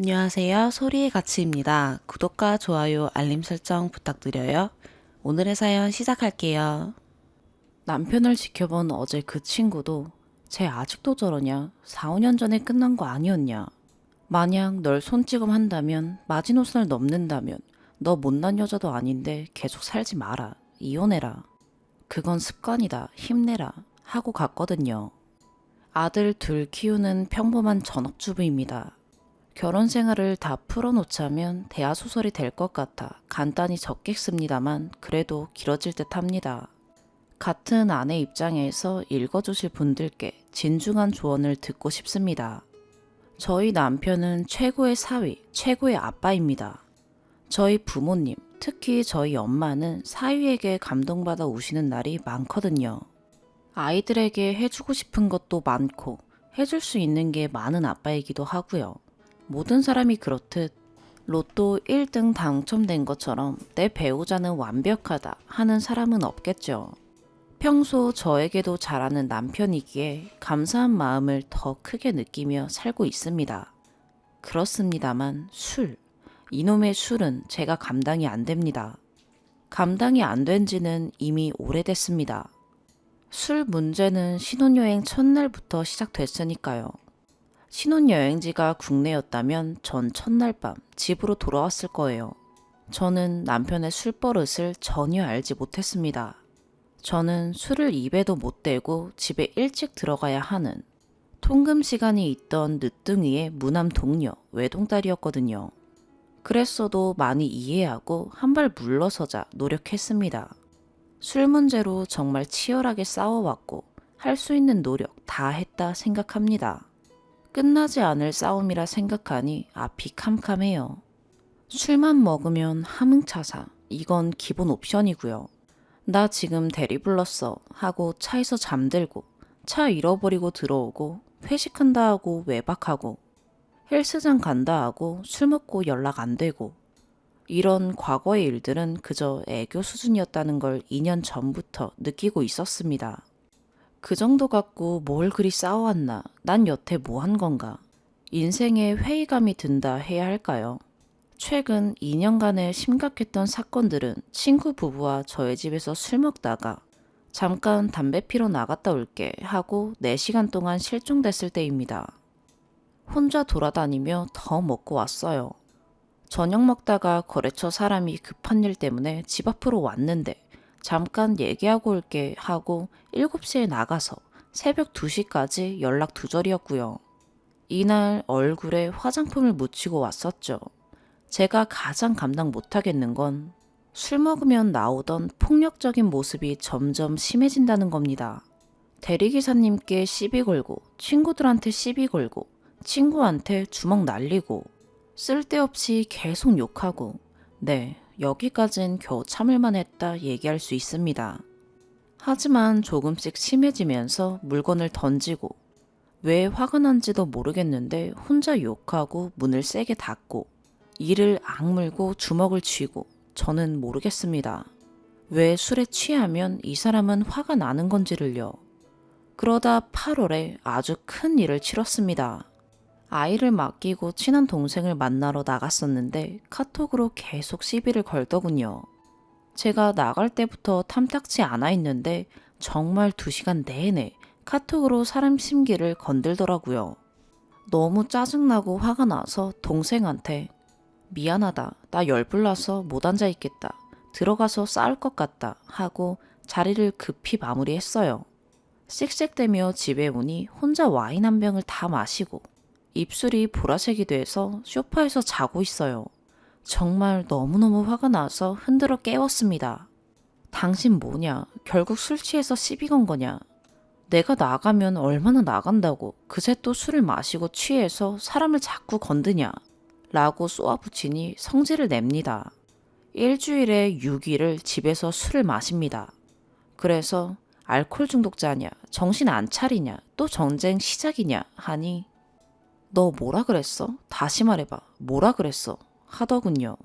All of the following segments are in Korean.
안녕하세요. 소리의 가치입니다. 구독과 좋아요, 알림 설정 부탁드려요. 오늘의 사연 시작할게요. 남편을 지켜본 어제 그 친구도 쟤 아직도 저러냐? 4, 5년 전에 끝난 거 아니었냐? 만약 널 손찌검 한다면, 마지노선을 넘는다면 너 못난 여자도 아닌데 계속 살지 마라. 이혼해라. 그건 습관이다. 힘내라. 하고 갔거든요. 아들 둘 키우는 평범한 전업주부입니다. 결혼 생활을 다 풀어놓자면 대하소설이 될 것 같아 간단히 적겠습니다만 그래도 길어질 듯 합니다. 같은 아내 입장에서 읽어주실 분들께 진중한 조언을 듣고 싶습니다. 저희 남편은 최고의 사위, 최고의 아빠입니다. 저희 부모님, 특히 저희 엄마는 사위에게 감동받아 우시는 날이 많거든요. 아이들에게 해주고 싶은 것도 많고 해줄 수 있는 게 많은 아빠이기도 하고요. 모든 사람이 그렇듯 로또 1등 당첨된 것처럼 내 배우자는 완벽하다 하는 사람은 없겠죠. 평소 저에게도 잘하는 남편이기에 감사한 마음을 더 크게 느끼며 살고 있습니다. 그렇습니다만 이놈의 술은 제가 감당이 안 됩니다. 감당이 안 된 지는 이미 오래됐습니다. 술 문제는 신혼여행 첫날부터 시작됐으니까요. 신혼여행지가 국내였다면 전 첫날 밤 집으로 돌아왔을 거예요. 저는 남편의 술버릇을 전혀 알지 못했습니다. 저는 술을 입에도 못 대고 집에 일찍 들어가야 하는 통금 시간이 있던 늦둥이의 무남 동료, 외동딸이었거든요. 그랬어도 많이 이해하고 한 발 물러서자 노력했습니다. 술 문제로 정말 치열하게 싸워왔고 할 수 있는 노력 다 했다 생각합니다. 끝나지 않을 싸움이라 생각하니 앞이 캄캄해요. 술만 먹으면 함흥차사, 이건 기본 옵션이고요. 나 지금 대리 불렀어 하고 차에서 잠들고 차 잃어버리고 들어오고 회식한다 하고 외박하고 헬스장 간다 하고 술 먹고 연락 안 되고 이런 과거의 일들은 그저 애교 수준이었다는 걸 2년 전부터 느끼고 있었습니다. 그 정도 갖고 뭘 그리 싸워왔나? 난 여태 뭐 한 건가? 인생에 회의감이 든다 해야 할까요? 최근 2년간의 심각했던 사건들은 친구 부부와 저의 집에서 술 먹다가 잠깐 담배 피러 나갔다 올게 하고 4시간 동안 실종됐을 때입니다. 혼자 돌아다니며 더 먹고 왔어요. 저녁 먹다가 거래처 사람이 급한 일 때문에 집 앞으로 왔는데 잠깐 얘기하고 올게 하고 7시에 나가서 새벽 2시까지 연락 두절이었고요. 이날 얼굴에 화장품을 묻히고 왔었죠. 제가 가장 감당 못하겠는 건 술 먹으면 나오던 폭력적인 모습이 점점 심해진다는 겁니다. 대리기사님께 시비 걸고 친구들한테 시비 걸고 친구한테 주먹 날리고 쓸데없이 계속 욕하고 네, 여기까진 겨우 참을만 했다 얘기할 수 있습니다. 하지만 조금씩 심해지면서 물건을 던지고 왜 화가 난지도 모르겠는데 혼자 욕하고 문을 세게 닫고 이를 악물고 주먹을 쥐고 저는 모르겠습니다. 왜 술에 취하면 이 사람은 화가 나는 건지를요. 그러다 8월에 아주 큰 일을 치렀습니다. 아이를 맡기고 친한 동생을 만나러 나갔었는데 카톡으로 계속 시비를 걸더군요. 제가 나갈 때부터 탐탁치 않아 있는데 정말 2시간 내내 카톡으로 사람 심기를 건들더라고요. 너무 짜증나고 화가 나서 동생한테 미안하다. 나 열불나서 못 앉아 있겠다. 들어가서 싸울 것 같다 하고 자리를 급히 마무리했어요. 씩씩대며 집에 오니 혼자 와인 한 병을 다 마시고 입술이 보라색이 돼서 소파에서 자고 있어요. 정말 너무너무 화가 나서 흔들어 깨웠습니다. 당신 뭐냐? 결국 술 취해서 시비 건 거냐? 내가 나가면 얼마나 나간다고 그새 또 술을 마시고 취해서 사람을 자꾸 건드냐? 라고 쏘아붙이니 성질을 냅니다. 일주일에 6일을 집에서 술을 마십니다. 그래서 알코올 중독자냐? 정신 안 차리냐? 또 전쟁 시작이냐? 하니 너 뭐라 그랬어? 다시 말해봐. 뭐라 그랬어? 하더군요.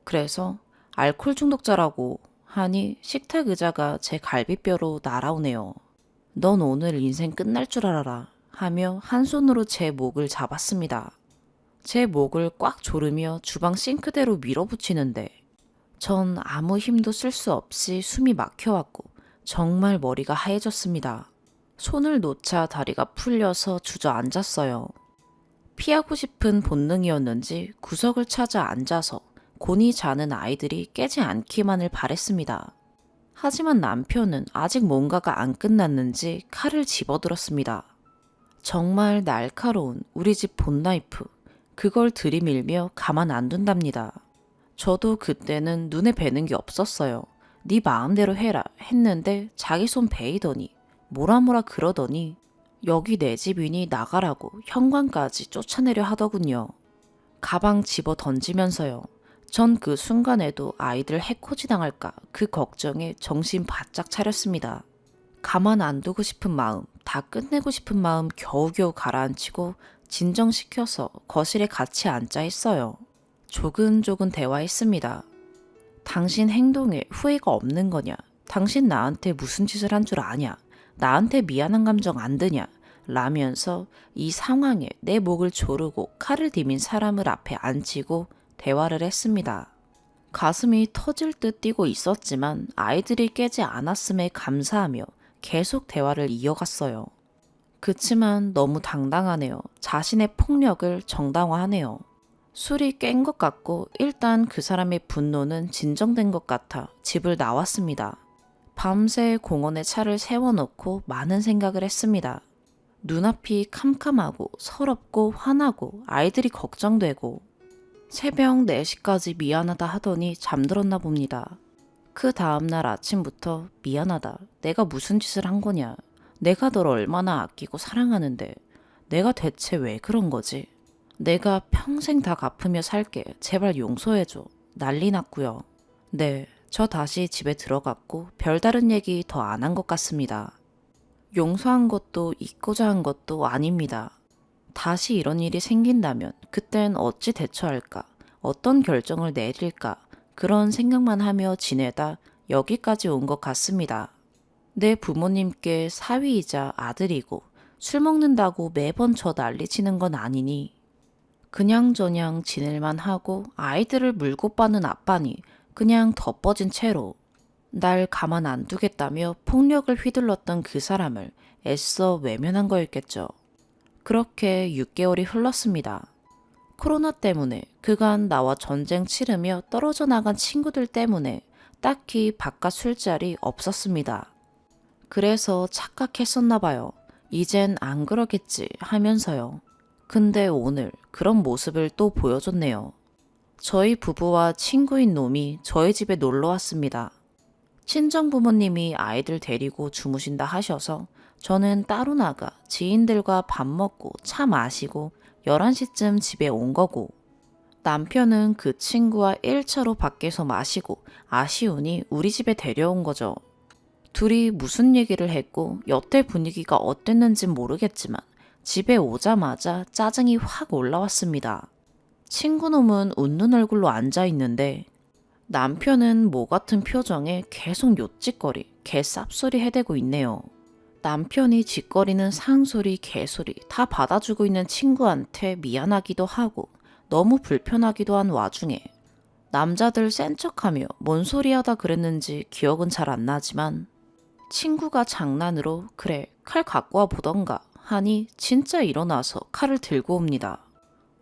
그래서 알코올 중독자라고 하니 식탁 의자가 제 갈비뼈로 날아오네요. 넌 오늘 인생 끝날 줄 알아라 하며 한 손으로 제 목을 잡았습니다. 제 목을 꽉 조르며 주방 싱크대로 밀어붙이는데 전 아무 힘도 쓸 수 없이 숨이 막혀왔고 정말 머리가 하얘졌습니다. 손을 놓자 다리가 풀려서 주저앉았어요. 피하고 싶은 본능이었는지 구석을 찾아 앉아서 곤히 자는 아이들이 깨지 않기만을 바랬습니다. 하지만 남편은 아직 뭔가가 안 끝났는지 칼을 집어들었습니다. 정말 날카로운 우리 집 본나이프, 그걸 들이밀며 가만 안 둔답니다. 저도 그때는 눈에 뵈는 게 없었어요. 네 마음대로 해라 했는데 자기 손 베이더니 뭐라 그러더니 여기 내 집이니 나가라고 현관까지 쫓아내려 하더군요. 가방 집어 던지면서요. 전 그 순간에도 아이들 해코지 당할까 그 걱정에 정신 바짝 차렸습니다. 가만 안 두고 싶은 마음, 다 끝내고 싶은 마음 겨우겨우 가라앉히고 진정시켜서 거실에 같이 앉아 있어요. 조근조근 대화했습니다. 당신 행동에 후회가 없는 거냐? 당신 나한테 무슨 짓을 한 줄 아냐? 나한테 미안한 감정 안 드냐? 라면서 이 상황에 내 목을 조르고 칼을 디민 사람을 앞에 앉히고 대화를 했습니다. 가슴이 터질 듯 뛰고 있었지만 아이들이 깨지 않았음에 감사하며 계속 대화를 이어갔어요. 그치만 너무 당당하네요. 자신의 폭력을 정당화하네요. 술이 깬 것 같고 일단 그 사람의 분노는 진정된 것 같아 집을 나왔습니다. 밤새 공원에 차를 세워놓고 많은 생각을 했습니다. 눈앞이 캄캄하고 서럽고 화나고 아이들이 걱정되고 새벽 4시까지 미안하다 하더니 잠들었나 봅니다. 그 다음날 아침부터 미안하다. 내가 무슨 짓을 한 거냐. 내가 널 얼마나 아끼고 사랑하는데 내가 대체 왜 그런 거지. 내가 평생 다 갚으며 살게. 제발 용서해줘. 난리 났고요. 네, 저 다시 집에 들어갔고 별다른 얘기 더 안 한 것 같습니다. 용서한 것도 잊고자 한 것도 아닙니다. 다시 이런 일이 생긴다면 그땐 어찌 대처할까? 어떤 결정을 내릴까? 그런 생각만 하며 지내다 여기까지 온 것 같습니다. 내 부모님께 사위이자 아들이고 술 먹는다고 매번 저 난리치는 건 아니니 그냥저냥 지낼만 하고 아이들을 물고 빠는 아빠니 그냥 덮어진 채로 날 가만 안 두겠다며 폭력을 휘둘렀던 그 사람을 애써 외면한 거였겠죠. 그렇게 6개월이 흘렀습니다. 코로나 때문에 그간 나와 전쟁 치르며 떨어져 나간 친구들 때문에 딱히 바깥 술자리 없었습니다. 그래서 착각했었나 봐요. 이젠 안 그러겠지 하면서요. 근데 오늘 그런 모습을 또 보여줬네요. 저희 부부와 친구인 놈이 저희 집에 놀러 왔습니다. 친정 부모님이 아이들 데리고 주무신다 하셔서 저는 따로 나가 지인들과 밥 먹고 차 마시고 11시쯤 집에 온 거고 남편은 그 친구와 1차로 밖에서 마시고 아쉬우니 우리 집에 데려온 거죠. 둘이 무슨 얘기를 했고 여태 분위기가 어땠는진 모르겠지만 집에 오자마자 짜증이 확 올라왔습니다. 친구놈은 웃는 얼굴로 앉아있는데 남편은 모 같은 표정에 계속 요짓거리, 개쌉소리 해대고 있네요. 남편이 짓거리는 상소리, 개소리 다 받아주고 있는 친구한테 미안하기도 하고 너무 불편하기도 한 와중에 남자들 센 척하며 뭔 소리 하다 그랬는지 기억은 잘 안 나지만 친구가 장난으로 그래 칼 갖고 와 보던가 하니 진짜 일어나서 칼을 들고 옵니다.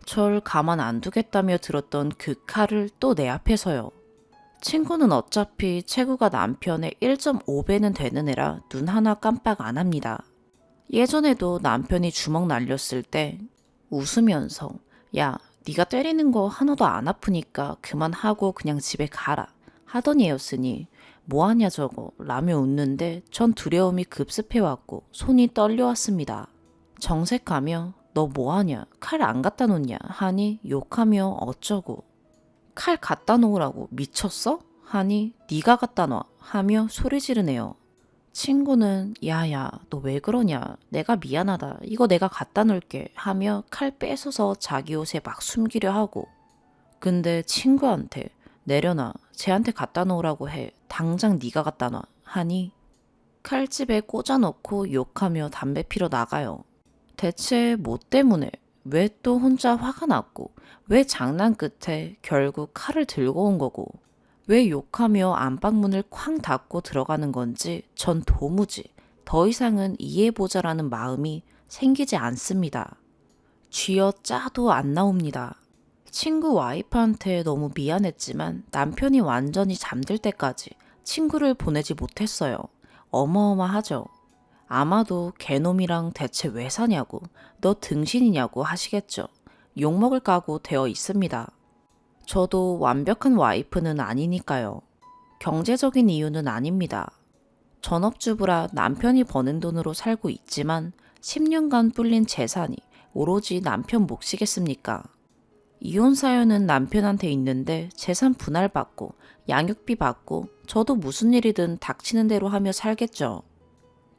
절 가만 안 두겠다며 들었던 그 칼을 또 내 앞에서요. 친구는 어차피 체구가 남편의 1.5배는 되는 애라 눈 하나 깜빡 안 합니다. 예전에도 남편이 주먹 날렸을 때 웃으면서 야, 네가 때리는 거 하나도 안 아프니까 그만하고 그냥 집에 가라 하던 애였으니 뭐하냐 저거 라며 웃는데 전 두려움이 급습해왔고 손이 떨려왔습니다. 정색하며 너 뭐하냐 칼 안 갖다 놓냐 하니 욕하며 어쩌고 칼 갖다 놓으라고 미쳤어? 하니 네가 갖다 놔 하며 소리 지르네요. 친구는 야야 너 왜 그러냐 내가 미안하다 이거 내가 갖다 놓을게 하며 칼 뺏어서 자기 옷에 막 숨기려 하고 근데 친구한테 내려놔 쟤한테 갖다 놓으라고 해 당장 네가 갖다 놔 하니 칼집에 꽂아놓고 욕하며 담배 피러 나가요. 대체 뭐 때문에 왜 또 혼자 화가 났고, 왜 장난 끝에 결국 칼을 들고 온 거고, 왜 욕하며 안방문을 쾅 닫고 들어가는 건지 전 도무지 더 이상은 이해해보자라는 마음이 생기지 않습니다. 쥐어 짜도 안 나옵니다. 친구 와이프한테 너무 미안했지만 남편이 완전히 잠들 때까지 친구를 보내지 못했어요. 어마어마하죠. 아마도 걔놈이랑 대체 왜 사냐고, 너 등신이냐고 하시겠죠. 욕먹을 각오 되어 있습니다. 저도 완벽한 와이프는 아니니까요. 경제적인 이유는 아닙니다. 전업주부라 남편이 버는 돈으로 살고 있지만 10년간 불린 재산이 오로지 남편 몫이겠습니까? 이혼 사연은 남편한테 있는데 재산 분할받고 양육비 받고 저도 무슨 일이든 닥치는 대로 하며 살겠죠.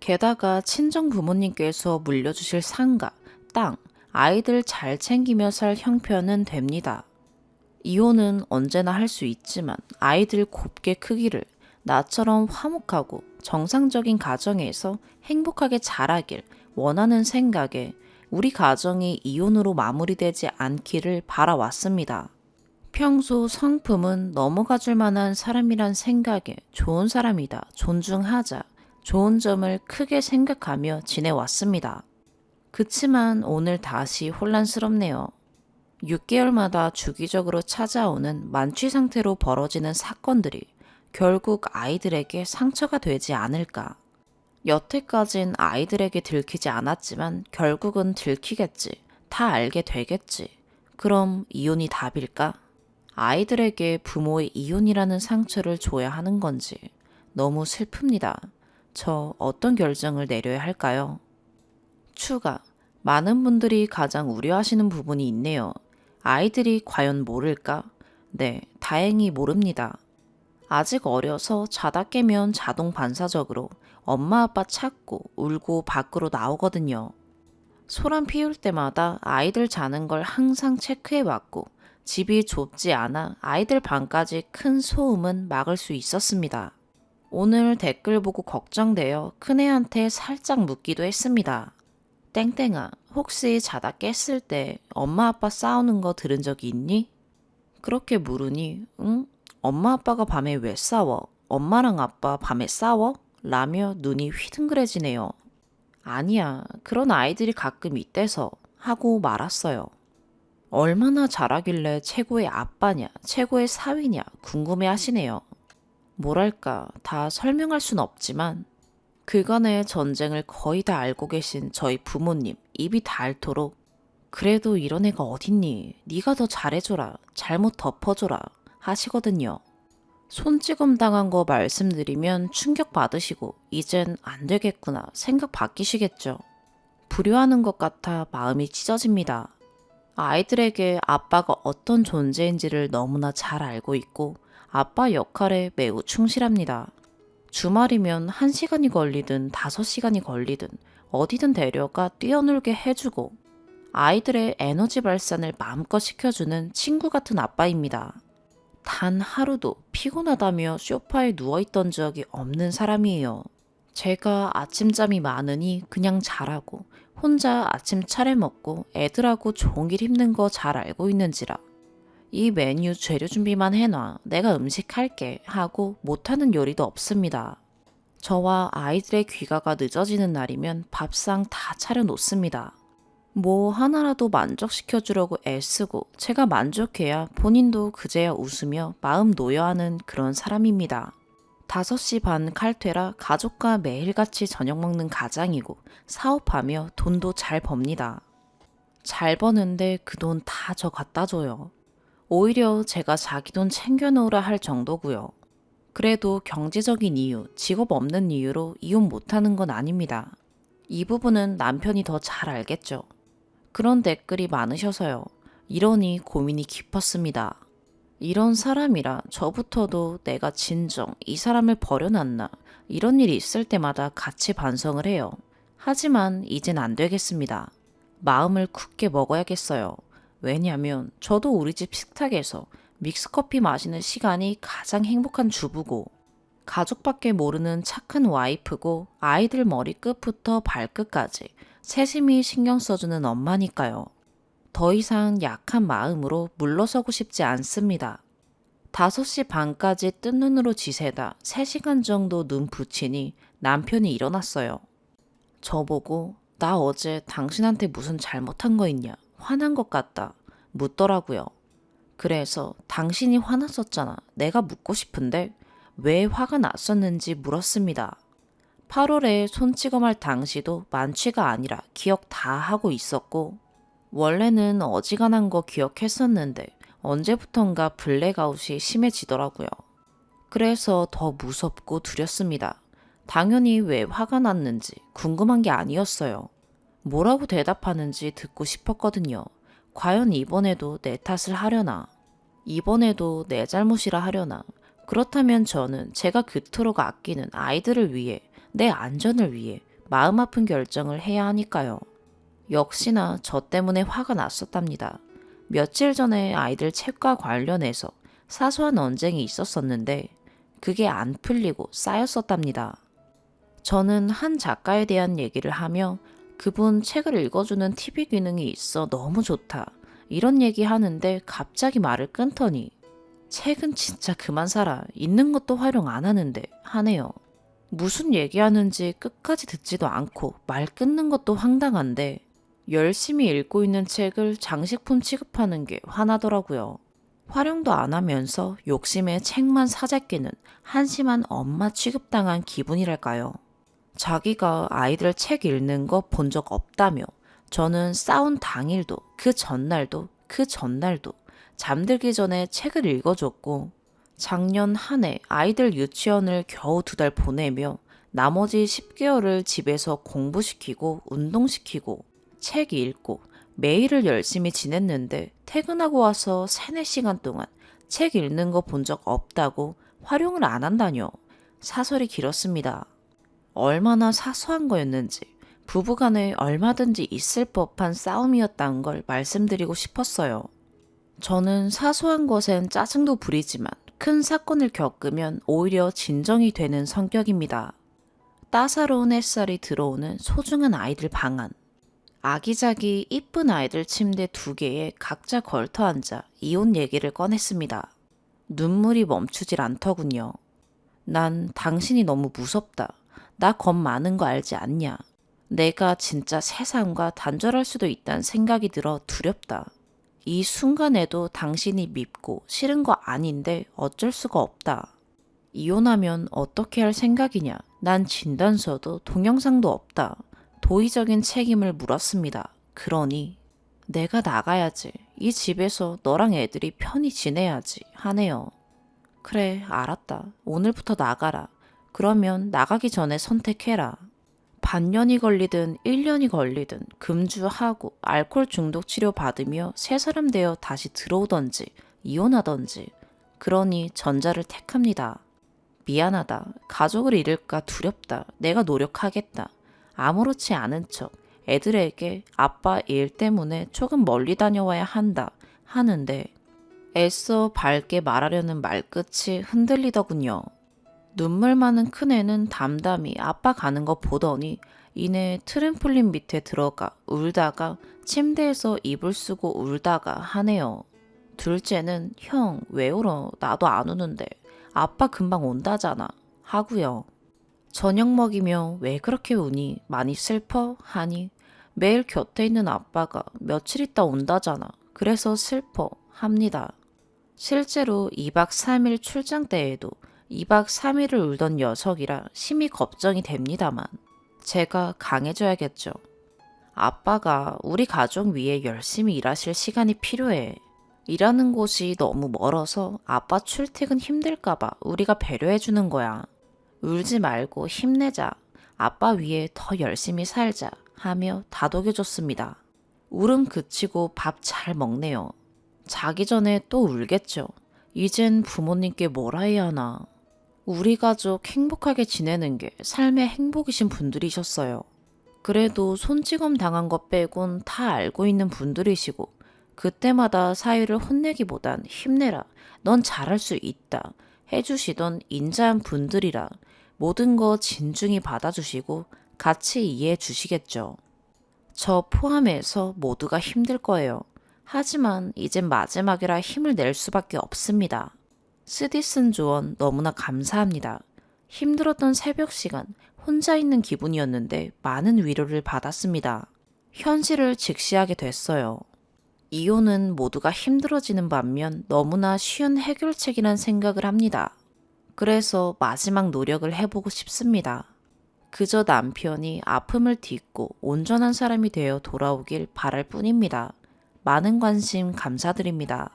게다가 친정 부모님께서 물려주실 상가, 땅, 아이들 잘 챙기며 살 형편은 됩니다. 이혼은 언제나 할 수 있지만 아이들 곱게 크기를 나처럼 화목하고 정상적인 가정에서 행복하게 자라길 원하는 생각에 우리 가정이 이혼으로 마무리되지 않기를 바라왔습니다. 평소 성품은 넘어가줄 만한 사람이란 생각에 좋은 사람이다, 존중하자, 좋은 점을 크게 생각하며 지내왔습니다. 그치만 오늘 다시 혼란스럽네요. 6개월마다 주기적으로 찾아오는 만취 상태로 벌어지는 사건들이 결국 아이들에게 상처가 되지 않을까. 여태까진 아이들에게 들키지 않았지만 결국은 들키겠지. 다 알게 되겠지. 그럼 이혼이 답일까? 아이들에게 부모의 이혼이라는 상처를 줘야 하는 건지 너무 슬픕니다. 저 어떤 결정을 내려야 할까요? 추가. 많은 분들이 가장 우려하시는 부분이 있네요. 아이들이 과연 모를까? 네, 다행히 모릅니다. 아직 어려서 자다 깨면 자동 반사적으로 엄마 아빠 찾고 울고 밖으로 나오거든요. 소란 피울 때마다 아이들 자는 걸 항상 체크해 왔고 집이 좁지 않아 아이들 방까지 큰 소음은 막을 수 있었습니다. 오늘 댓글 보고 걱정되어 큰애한테 살짝 묻기도 했습니다. 땡땡아, 혹시 자다 깼을 때 엄마 아빠 싸우는 거 들은 적이 있니? 그렇게 물으니, 응? 엄마 아빠가 밤에 왜 싸워? 엄마랑 아빠 밤에 싸워? 라며 눈이 휘둥그레지네요. 아니야, 그런 아이들이 가끔 있대서 하고 말았어요. 얼마나 잘하길래 최고의 아빠냐, 최고의 사위냐 궁금해 하시네요. 뭐랄까, 다 설명할 순 없지만 그간의 전쟁을 거의 다 알고 계신 저희 부모님 입이 닳도록 그래도 이런 애가 어딨니? 네가 더 잘해줘라. 잘못 덮어줘라. 하시거든요. 손찌검 당한 거 말씀드리면 충격 받으시고 이젠 안 되겠구나 생각 바뀌시겠죠. 불효하는 것 같아 마음이 찢어집니다. 아이들에게 아빠가 어떤 존재인지를 너무나 잘 알고 있고 아빠 역할에 매우 충실합니다. 주말이면 1시간이 걸리든 5시간이 걸리든 어디든 데려가 뛰어놀게 해주고 아이들의 에너지 발산을 마음껏 시켜주는 친구 같은 아빠입니다. 단 하루도 피곤하다며 소파에 누워있던 적이 없는 사람이에요. 제가 아침잠이 많으니 그냥 자라고 혼자 아침 차려 먹고 애들하고 종일 힘든 거 잘 알고 있는지라 이 메뉴 재료 준비만 해놔. 내가 음식 할게 하고 못하는 요리도 없습니다. 저와 아이들의 귀가가 늦어지는 날이면 밥상 다 차려놓습니다. 뭐 하나라도 만족시켜주려고 애쓰고 제가 만족해야 본인도 그제야 웃으며 마음 놓여하는 그런 사람입니다. 5시 반 칼퇴라 가족과 매일같이 저녁 먹는 가장이고 사업하며 돈도 잘 법니다. 잘 버는데 그 돈 다 저 갖다 줘요. 오히려 제가 자기 돈 챙겨놓으라 할 정도고요. 그래도 경제적인 이유, 직업 없는 이유로 이혼 못하는 건 아닙니다. 이 부분은 남편이 더 잘 알겠죠. 그런 댓글이 많으셔서요. 이러니 고민이 깊었습니다. 이런 사람이라 저부터도 내가 진정 이 사람을 버려놨나 이런 일이 있을 때마다 같이 반성을 해요. 하지만 이젠 안 되겠습니다. 마음을 굳게 먹어야겠어요. 왜냐면 저도 우리 집 식탁에서 믹스커피 마시는 시간이 가장 행복한 주부고 가족밖에 모르는 착한 와이프고 아이들 머리끝부터 발끝까지 세심히 신경 써주는 엄마니까요. 더 이상 약한 마음으로 물러서고 싶지 않습니다. 5시 반까지 뜬 눈으로 지새다 3시간 정도 눈 붙이니 남편이 일어났어요. 저보고 나 어제 당신한테 무슨 잘못한 거 있냐? 화난 것 같다. 묻더라고요. 그래서 당신이 화났었잖아. 내가 묻고 싶은데 왜 화가 났었는지 물었습니다. 8월에 손찌검할 당시도 만취가 아니라 기억 다 하고 있었고 원래는 어지간한 거 기억했었는데 언제부턴가 블랙아웃이 심해지더라고요. 그래서 더 무섭고 두렵습니다. 당연히 왜 화가 났는지 궁금한 게 아니었어요. 뭐라고 대답하는지 듣고 싶었거든요. 과연 이번에도 내 탓을 하려나? 이번에도 내 잘못이라 하려나? 그렇다면 저는 제가 그토록 아끼는 아이들을 위해, 내 안전을 위해 마음 아픈 결정을 해야 하니까요. 역시나 저 때문에 화가 났었답니다. 며칠 전에 아이들 책과 관련해서 사소한 언쟁이 있었었는데 그게 안 풀리고 쌓였었답니다. 저는 한 작가에 대한 얘기를 하며 그분 책을 읽어주는 TV 기능이 있어 너무 좋다. 이런 얘기 하는데 갑자기 말을 끊더니 책은 진짜 그만 사라. 읽는 것도 활용 안 하는데 하네요. 무슨 얘기하는지 끝까지 듣지도 않고 말 끊는 것도 황당한데 열심히 읽고 있는 책을 장식품 취급하는 게 화나더라고요. 활용도 안 하면서 욕심에 책만 사재끼는 한심한 엄마 취급당한 기분이랄까요. 자기가 아이들 책 읽는 거 본 적 없다며 저는 싸운 당일도 그 전날도 잠들기 전에 책을 읽어줬고 작년 한 해 아이들 유치원을 겨우 2달 보내며 나머지 10개월을 집에서 공부시키고 운동시키고 책 읽고 매일을 열심히 지냈는데 퇴근하고 와서 3, 4시간 동안 책 읽는 거 본 적 없다고 활용을 안 한다뇨. 사설이 길었습니다. 얼마나 사소한 거였는지 부부간에 얼마든지 있을 법한 싸움이었다는 걸 말씀드리고 싶었어요. 저는 사소한 것엔 짜증도 부리지만 큰 사건을 겪으면 오히려 진정이 되는 성격입니다. 따사로운 햇살이 들어오는 소중한 아이들 방 안. 아기자기 이쁜 아이들 침대 2개에 각자 걸터 앉아 이혼 얘기를 꺼냈습니다. 눈물이 멈추질 않더군요. 난 당신이 너무 무섭다. 나 겁 많은 거 알지 않냐. 내가 진짜 세상과 단절할 수도 있다는 생각이 들어 두렵다. 이 순간에도 당신이 밉고 싫은 거 아닌데 어쩔 수가 없다. 이혼하면 어떻게 할 생각이냐. 난 진단서도 동영상도 없다. 도의적인 책임을 물었습니다. 그러니 내가 나가야지. 이 집에서 너랑 애들이 편히 지내야지 하네요. 그래, 알았다. 오늘부터 나가라. 그러면 나가기 전에 선택해라. 반년이 걸리든 1년이 걸리든 금주하고 알코올 중독 치료 받으며 새 사람 되어 다시 들어오던지 이혼하던지 그러니 전자를 택합니다. 미안하다. 가족을 잃을까 두렵다. 내가 노력하겠다. 아무렇지 않은 척 애들에게 아빠 일 때문에 조금 멀리 다녀와야 한다 하는데 애써 밝게 말하려는 말끝이 흔들리더군요. 눈물 많은 큰애는 담담히 아빠 가는 거 보더니 이내 트램폴린 밑에 들어가 울다가 침대에서 이불 쓰고 울다가 하네요. 둘째는 형 왜 울어? 나도 안 우는데 아빠 금방 온다잖아 하고요. 저녁 먹이며 왜 그렇게 우니? 많이 슬퍼? 하니 매일 곁에 있는 아빠가 며칠 있다 온다잖아. 그래서 슬퍼 합니다. 실제로 2박 3일 출장 때에도 2박 3일을 울던 녀석이라 심히 걱정이 됩니다만 제가 강해져야겠죠. 아빠가 우리 가족 위해 열심히 일하실 시간이 필요해. 일하는 곳이 너무 멀어서 아빠 출퇴근 힘들까봐 우리가 배려해주는 거야. 울지 말고 힘내자. 아빠 위해 더 열심히 살자 하며 다독여줬습니다. 울음 그치고 밥 잘 먹네요. 자기 전에 또 울겠죠. 이젠 부모님께 뭐라 해야 하나. 우리 가족 행복하게 지내는 게 삶의 행복이신 분들이셨어요. 그래도 손찌검 당한 것 빼곤 다 알고 있는 분들이시고 그때마다 사위를 혼내기보단 힘내라. 넌 잘할 수 있다. 해주시던 인자한 분들이라 모든 거 진중히 받아주시고 같이 이해해 주시겠죠. 저 포함해서 모두가 힘들 거예요. 하지만 이젠 마지막이라 힘을 낼 수밖에 없습니다. 쓰디쓴 조언 너무나 감사합니다. 힘들었던 새벽 시간 혼자 있는 기분이었는데 많은 위로를 받았습니다. 현실을 직시하게 됐어요. 이혼은 모두가 힘들어지는 반면 너무나 쉬운 해결책이란 생각을 합니다. 그래서 마지막 노력을 해보고 싶습니다. 그저 남편이 아픔을 딛고 온전한 사람이 되어 돌아오길 바랄 뿐입니다. 많은 관심 감사드립니다.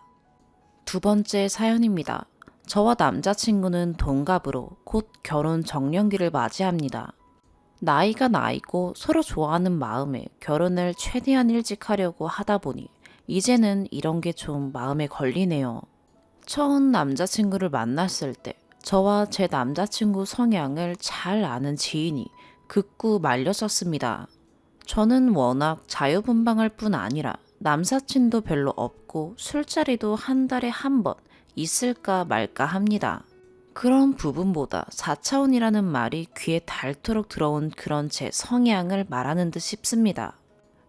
두 번째 사연입니다. 저와 남자친구는 동갑으로 곧 결혼 정년기를 맞이합니다. 나이가 나이고 서로 좋아하는 마음에 결혼을 최대한 일찍 하려고 하다 보니 이제는 이런 게 좀 마음에 걸리네요. 처음 남자친구를 만났을 때 저와 제 남자친구 성향을 잘 아는 지인이 극구 말렸었습니다. 저는 워낙 자유분방할 뿐 아니라 남사친도 별로 없고 술자리도 한 달에 한 번 있을까 말까 합니다. 그런 부분보다 4차원이라는 말이 귀에 닳도록 들어온 그런 제 성향을 말하는 듯 싶습니다.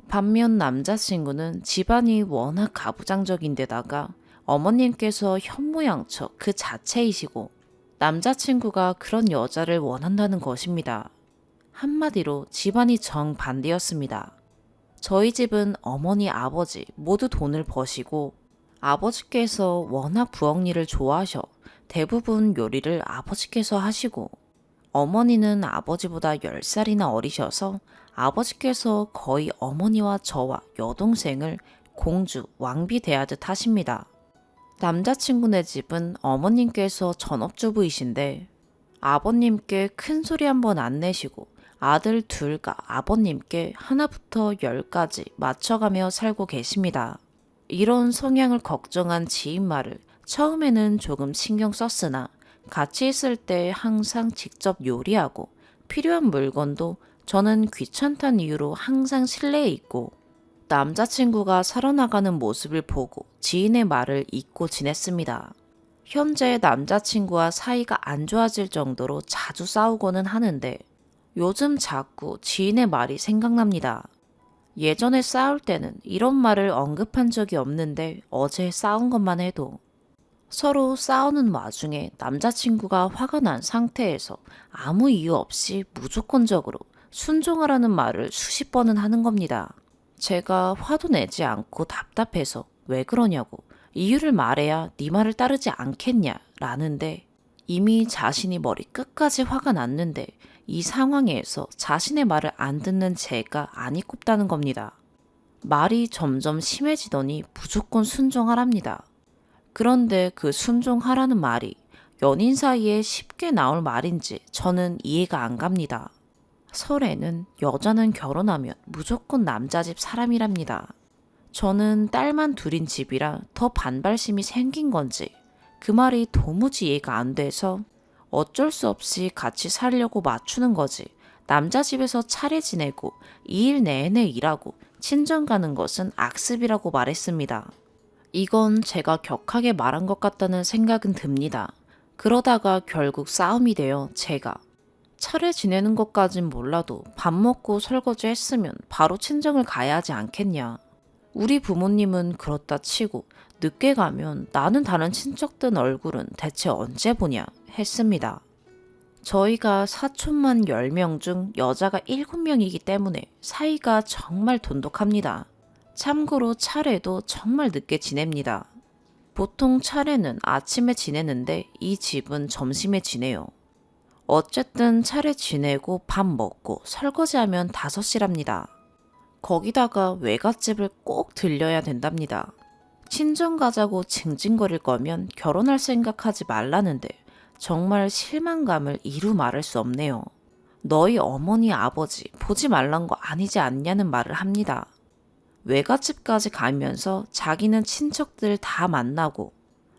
반면 남자친구는 집안이 워낙 가부장적인데다가 어머님께서 현모양처 그 자체이시고 남자친구가 그런 여자를 원한다는 것입니다. 한마디로 집안이 정반대였습니다. 저희 집은 어머니, 아버지 모두 돈을 버시고 아버지께서 워낙 부엌 일을 좋아하셔 대부분 요리를 아버지께서 하시고 어머니는 아버지보다 10살이나 어리셔서 아버지께서 거의 어머니와 저와 여동생을 공주, 왕비 대하듯 하십니다. 남자친구네 집은 어머님께서 전업주부이신데 아버님께 큰 소리 한번 안 내시고 아들 둘과 아버님께 하나부터 10까지 맞춰가며 살고 계십니다. 이런 성향을 걱정한 지인 말을 처음에는 조금 신경 썼으나 같이 있을 때 항상 직접 요리하고 필요한 물건도 저는 귀찮다는 이유로 항상 실내에 있고 남자친구가 살아나가는 모습을 보고 지인의 말을 잊고 지냈습니다. 현재 남자친구와 사이가 안 좋아질 정도로 자주 싸우고는 하는데 요즘 자꾸 지인의 말이 생각납니다. 예전에 싸울 때는 이런 말을 언급한 적이 없는데 어제 싸운 것만 해도 서로 싸우는 와중에 남자친구가 화가 난 상태에서 아무 이유 없이 무조건적으로 순종하라는 말을 수십 번은 하는 겁니다. 제가 화도 내지 않고 답답해서 왜 그러냐고 이유를 말해야 네 말을 따르지 않겠냐 라는데 이미 자신이 머리 끝까지 화가 났는데 이 상황에서 자신의 말을 안 듣는 제가 안이 꼽다는 겁니다. 말이 점점 심해지더니 무조건 순종하랍니다. 그런데 그 순종하라는 말이 연인 사이에 쉽게 나올 말인지 저는 이해가 안 갑니다. 설에는 여자는 결혼하면 무조건 남자 집 사람이랍니다. 저는 딸만 둘인 집이라 더 반발심이 생긴 건지 그 말이 도무지 이해가 안 돼서 어쩔 수 없이 같이 살려고 맞추는 거지 남자 집에서 차례 지내고 2일 내내 일하고 친정 가는 것은 악습이라고 말했습니다. 이건 제가 격하게 말한 것 같다는 생각은 듭니다. 그러다가 결국 싸움이 되어 제가 차례 지내는 것까진 몰라도 밥 먹고 설거지 했으면 바로 친정을 가야 하지 않겠냐. 우리 부모님은 그렇다 치고 늦게 가면 나는 다른 친척들 얼굴은 대체 언제 보냐 했습니다. 저희가 사촌만 10명 중 여자가 7명이기 때문에 사이가 정말 돈독합니다. 참고로 차례도 정말 늦게 지냅니다. 보통 차례는 아침에 지내는데 이 집은 점심에 지내요. 어쨌든 차례 지내고 밥 먹고 설거지하면 5시랍니다. 거기다가 외갓집을 꼭 들려야 된답니다. 친정 가자고 징징거릴 거면 결혼할 생각하지 말라는데 정말 실망감을 이루 말할 수 없네요. 너희 어머니 아버지 보지 말란 거 아니지 않냐는 말을 합니다. 외갓집까지 가면서 자기는 친척들 다 만나고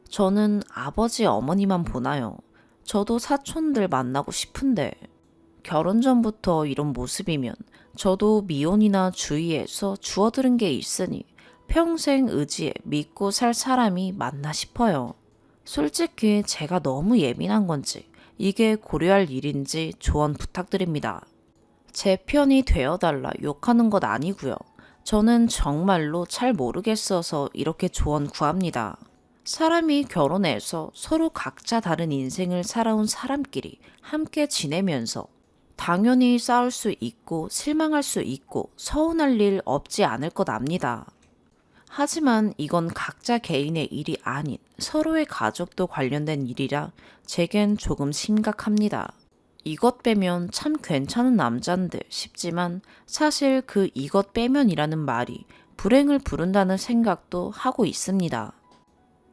저는 아버지 어머니만 보나요. 저도 사촌들 만나고 싶은데 결혼 전부터 이런 모습이면 저도 미혼이나 주위에서 주워들은 게 있으니 평생 의지에 믿고 살 사람이 맞나 싶어요. 솔직히 제가 너무 예민한 건지 이게 고려할 일인지 조언 부탁드립니다. 제 편이 되어달라 욕하는 것 아니고요. 저는 정말로 잘 모르겠어서 이렇게 조언 구합니다. 사람이 결혼해서 서로 각자 다른 인생을 살아온 사람끼리 함께 지내면서 당연히 싸울 수 있고 실망할 수 있고 서운할 일 없지 않을 것 압니다. 하지만 이건 각자 개인의 일이 아닌 서로의 가족도 관련된 일이라 제겐 조금 심각합니다. 이것 빼면 참 괜찮은 남잔데 싶지만 사실 그 이것 빼면이라는 말이 불행을 부른다는 생각도 하고 있습니다.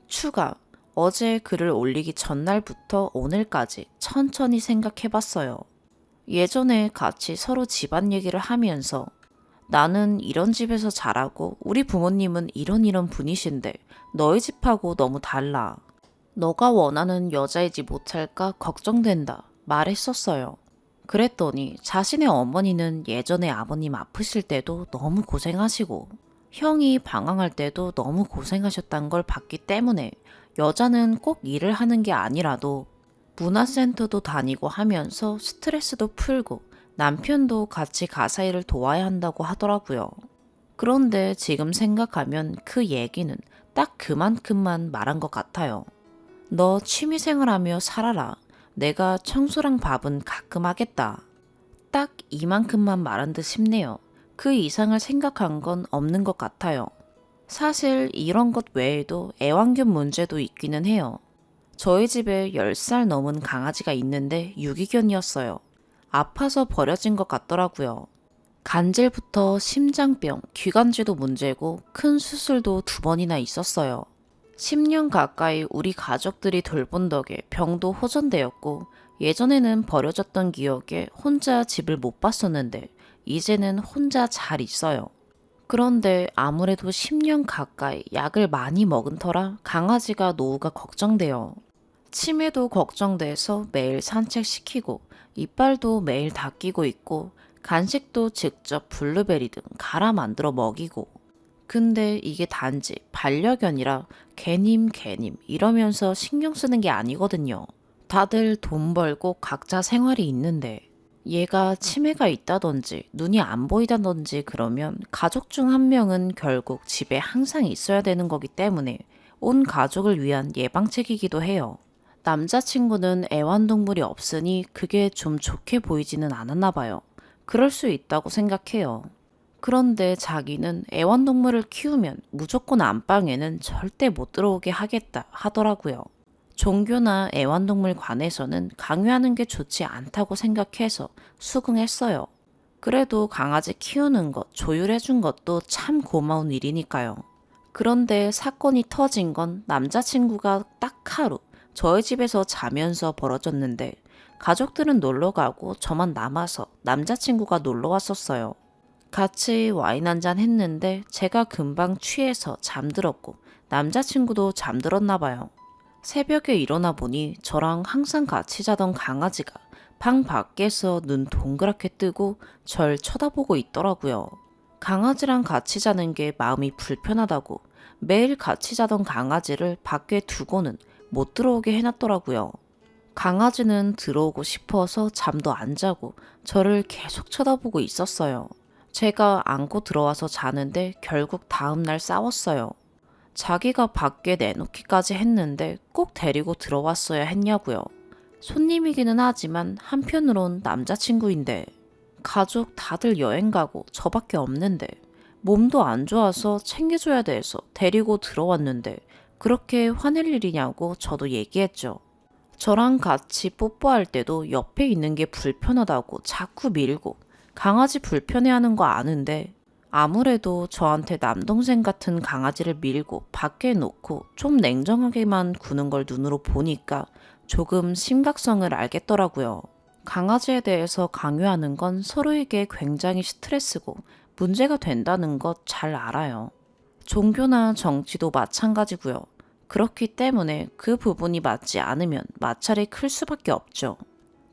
추가. 어제 글을 올리기 전날부터 오늘까지 천천히 생각해봤어요. 예전에 같이 서로 집안 얘기를 하면서 나는 이런 집에서 자라고 우리 부모님은 이런 분이신데 너희 집하고 너무 달라. 너가 원하는 여자이지 못할까 걱정된다 말했었어요. 그랬더니 자신의 어머니는 예전에 아버님 아프실 때도 너무 고생하시고 형이 방황할 때도 너무 고생하셨단 걸 봤기 때문에 여자는 꼭 일을 하는 게 아니라도 문화센터도 다니고 하면서 스트레스도 풀고 남편도 같이 가사 일을 도와야 한다고 하더라고요. 그런데 지금 생각하면 그 얘기는 딱 그만큼만 말한 것 같아요. 너 취미생활하며 살아라. 내가 청소랑 밥은 가끔 하겠다. 딱 이만큼만 말한 듯 싶네요. 그 이상을 생각한 건 없는 것 같아요. 사실 이런 것 외에도 애완견 문제도 있기는 해요. 저희 집에 10살 넘은 강아지가 있는데 유기견이었어요. 아파서 버려진 것 같더라고요. 간질부터 심장병, 기관지도 문제고 큰 수술도 2번이나 있었어요. 10년 가까이 우리 가족들이 돌본 덕에 병도 호전되었고 예전에는 버려졌던 기억에 혼자 집을 못 봤었는데 이제는 혼자 잘 있어요. 그런데 아무래도 10년 가까이 약을 많이 먹은 터라 강아지가 노후가 걱정돼요. 치매도 걱정돼서 매일 산책시키고 이빨도 매일 닦이고 있고 간식도 직접 블루베리 등 갈아 만들어 먹이고 근데 이게 단지 반려견이라 개님 이러면서 신경 쓰는 게 아니거든요. 다들 돈 벌고 각자 생활이 있는데 얘가 치매가 있다든지 눈이 안 보이다든지 그러면 가족 중 한 명은 결국 집에 항상 있어야 되는 거기 때문에 온 가족을 위한 예방책이기도 해요. 남자친구는 애완동물이 없으니 그게 좀 좋게 보이지는 않았나 봐요. 그럴 수 있다고 생각해요. 그런데 자기는 애완동물을 키우면 무조건 안방에는 절대 못 들어오게 하겠다 하더라고요. 종교나 애완동물 관에서는 강요하는 게 좋지 않다고 생각해서 수긍했어요. 그래도 강아지 키우는 것, 조율해준 것도 참 고마운 일이니까요. 그런데 사건이 터진 건 남자친구가 딱 하루 저희 집에서 자면서 벌어졌는데 가족들은 놀러 가고 저만 남아서 남자친구가 놀러 왔었어요. 같이 와인 한잔 했는데 제가 금방 취해서 잠들었고 남자친구도 잠들었나 봐요. 새벽에 일어나 보니 저랑 항상 같이 자던 강아지가 방 밖에서 눈 동그랗게 뜨고 절 쳐다보고 있더라고요. 강아지랑 같이 자는 게 마음이 불편하다고 매일 같이 자던 강아지를 밖에 두고는 못 들어오게 해놨더라고요. 강아지는 들어오고 싶어서 잠도 안 자고 저를 계속 쳐다보고 있었어요. 제가 안고 들어와서 자는데 결국 다음날 싸웠어요. 자기가 밖에 내놓기까지 했는데 꼭 데리고 들어왔어야 했냐고요. 손님이기는 하지만 한편으론 남자친구인데 가족 다들 여행 가고 저밖에 없는데 몸도 안 좋아서 챙겨줘야 돼서 데리고 들어왔는데 그렇게 화낼 일이냐고 저도 얘기했죠. 저랑 같이 뽀뽀할 때도 옆에 있는 게 불편하다고 자꾸 밀고 강아지 불편해하는 거 아는데 아무래도 저한테 남동생 같은 강아지를 밀고 밖에 놓고 좀 냉정하게만 구는 걸 눈으로 보니까 조금 심각성을 알겠더라고요. 강아지에 대해서 강요하는 건 서로에게 굉장히 스트레스고 문제가 된다는 것 잘 알아요. 종교나 정치도 마찬가지고요. 그렇기 때문에 그 부분이 맞지 않으면 마찰이 클 수밖에 없죠.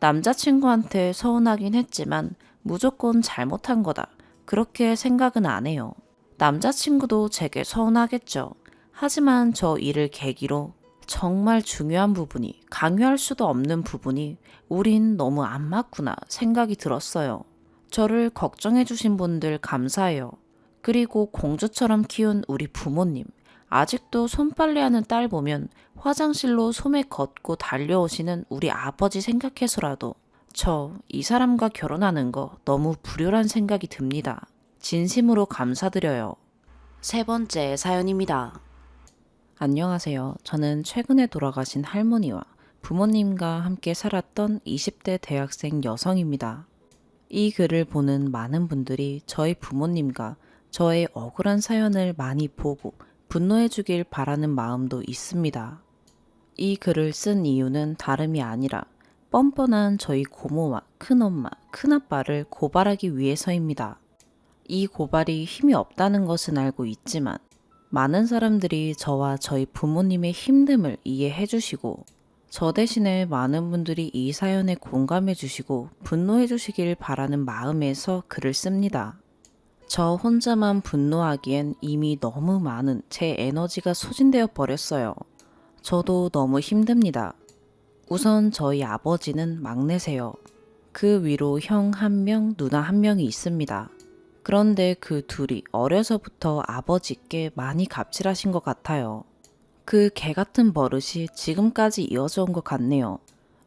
남자친구한테 서운하긴 했지만 무조건 잘못한 거다. 그렇게 생각은 안 해요. 남자친구도 제게 서운하겠죠. 하지만 저 일을 계기로 정말 중요한 부분이 강요할 수도 없는 부분이 우린 너무 안 맞구나 생각이 들었어요. 저를 걱정해 주신 분들 감사해요. 그리고 공주처럼 키운 우리 부모님. 아직도 손빨래하는 딸 보면 화장실로 소매 걷고 달려오시는 우리 아버지 생각해서라도 저 이 사람과 결혼하는 거 너무 불효란 생각이 듭니다. 진심으로 감사드려요. 세 번째 사연입니다. 안녕하세요. 저는 최근에 돌아가신 할머니와 부모님과 함께 살았던 20대 대학생 여성입니다. 이 글을 보는 많은 분들이 저희 부모님과 저의 억울한 사연을 많이 보고 분노해 주길 바라는 마음도 있습니다. 이 글을 쓴 이유는 다름이 아니라 뻔뻔한 저희 고모와 큰엄마, 큰아빠를 고발하기 위해서입니다. 이 고발이 힘이 없다는 것은 알고 있지만 많은 사람들이 저와 저희 부모님의 힘듦을 이해해 주시고 저 대신에 많은 분들이 이 사연에 공감해 주시고 분노해 주시길 바라는 마음에서 글을 씁니다. 저 혼자만 분노하기엔 이미 너무 많은 제 에너지가 소진되어 버렸어요. 저도 너무 힘듭니다. 우선 저희 아버지는 막내세요. 그 위로 형 한 명, 누나 한 명이 있습니다. 그런데 그 둘이 어려서부터 아버지께 많이 갑질하신 것 같아요. 그 개 같은 버릇이 지금까지 이어져 온 것 같네요.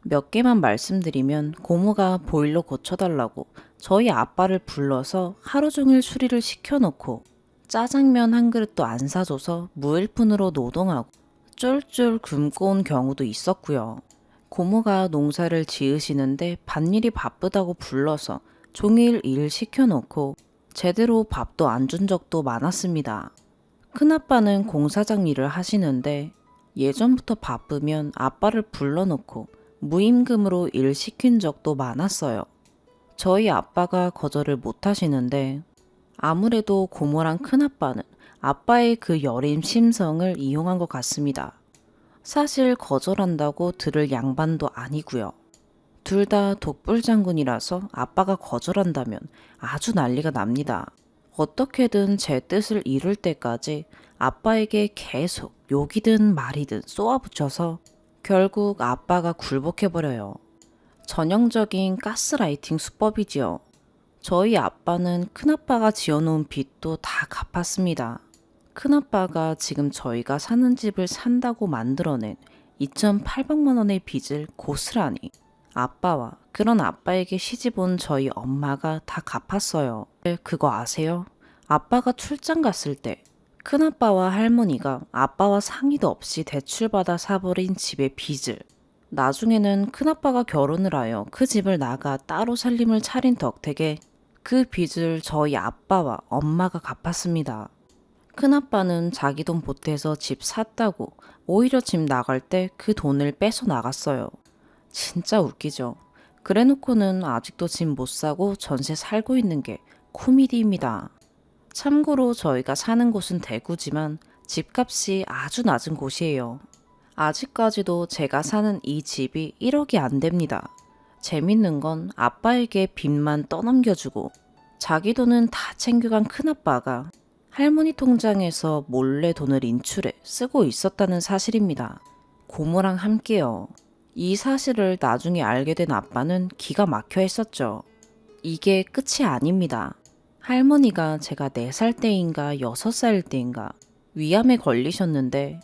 몇 개만 말씀드리면 고모가 보일러 고쳐달라고 저희 아빠를 불러서 하루 종일 수리를 시켜놓고 짜장면 한 그릇도 안 사줘서 무일푼으로 노동하고 쫄쫄 굶고 온 경우도 있었고요. 고모가 농사를 지으시는데 밭일이 바쁘다고 불러서 종일 일 시켜놓고 제대로 밥도 안 준 적도 많았습니다. 큰아빠는 공사장 일을 하시는데 예전부터 바쁘면 아빠를 불러놓고 무임금으로 일 시킨 적도 많았어요. 저희 아빠가 거절을 못 하시는데 아무래도 고모랑 큰아빠는 아빠의 그 여린 심성을 이용한 것 같습니다. 사실 거절한다고 들을 양반도 아니고요. 둘 다 독불 장군이라서 아빠가 거절한다면 아주 난리가 납니다. 어떻게든 제 뜻을 이룰 때까지 아빠에게 계속 욕이든 말이든 쏘아붙여서 결국 아빠가 굴복해버려요. 전형적인 가스라이팅 수법이지요. 저희 아빠는 큰아빠가 지어놓은 빚도 다 갚았습니다. 큰아빠가 지금 저희가 사는 집을 산다고 만들어낸 2,800만 원의 빚을 고스란히 아빠와 그런 아빠에게 시집 온 저희 엄마가 다 갚았어요. 그거 아세요? 아빠가 출장 갔을 때 큰아빠와 할머니가 아빠와 상의도 없이 대출받아 사버린 집의 빚을 나중에는 큰아빠가 결혼을 하여 그 집을 나가 따로 살림을 차린 덕택에 그 빚을 저희 아빠와 엄마가 갚았습니다. 큰아빠는 자기 돈 보태서 집 샀다고 오히려 집 나갈 때 그 돈을 뺏어 나갔어요. 진짜 웃기죠. 그래놓고는 아직도 집 못 사고 전세 살고 있는 게 코미디입니다. 참고로 저희가 사는 곳은 대구지만 집값이 아주 낮은 곳이에요. 아직까지도 제가 사는 이 집이 1억이 안 됩니다. 재밌는 건 아빠에게 빚만 떠넘겨주고 자기 돈은 다 챙겨간 큰아빠가 할머니 통장에서 몰래 돈을 인출해 쓰고 있었다는 사실입니다. 고모랑 함께요. 이 사실을 나중에 알게 된 아빠는 기가 막혀 했었죠. 이게 끝이 아닙니다. 할머니가 제가 4살 때인가 6살 때인가 위암에 걸리셨는데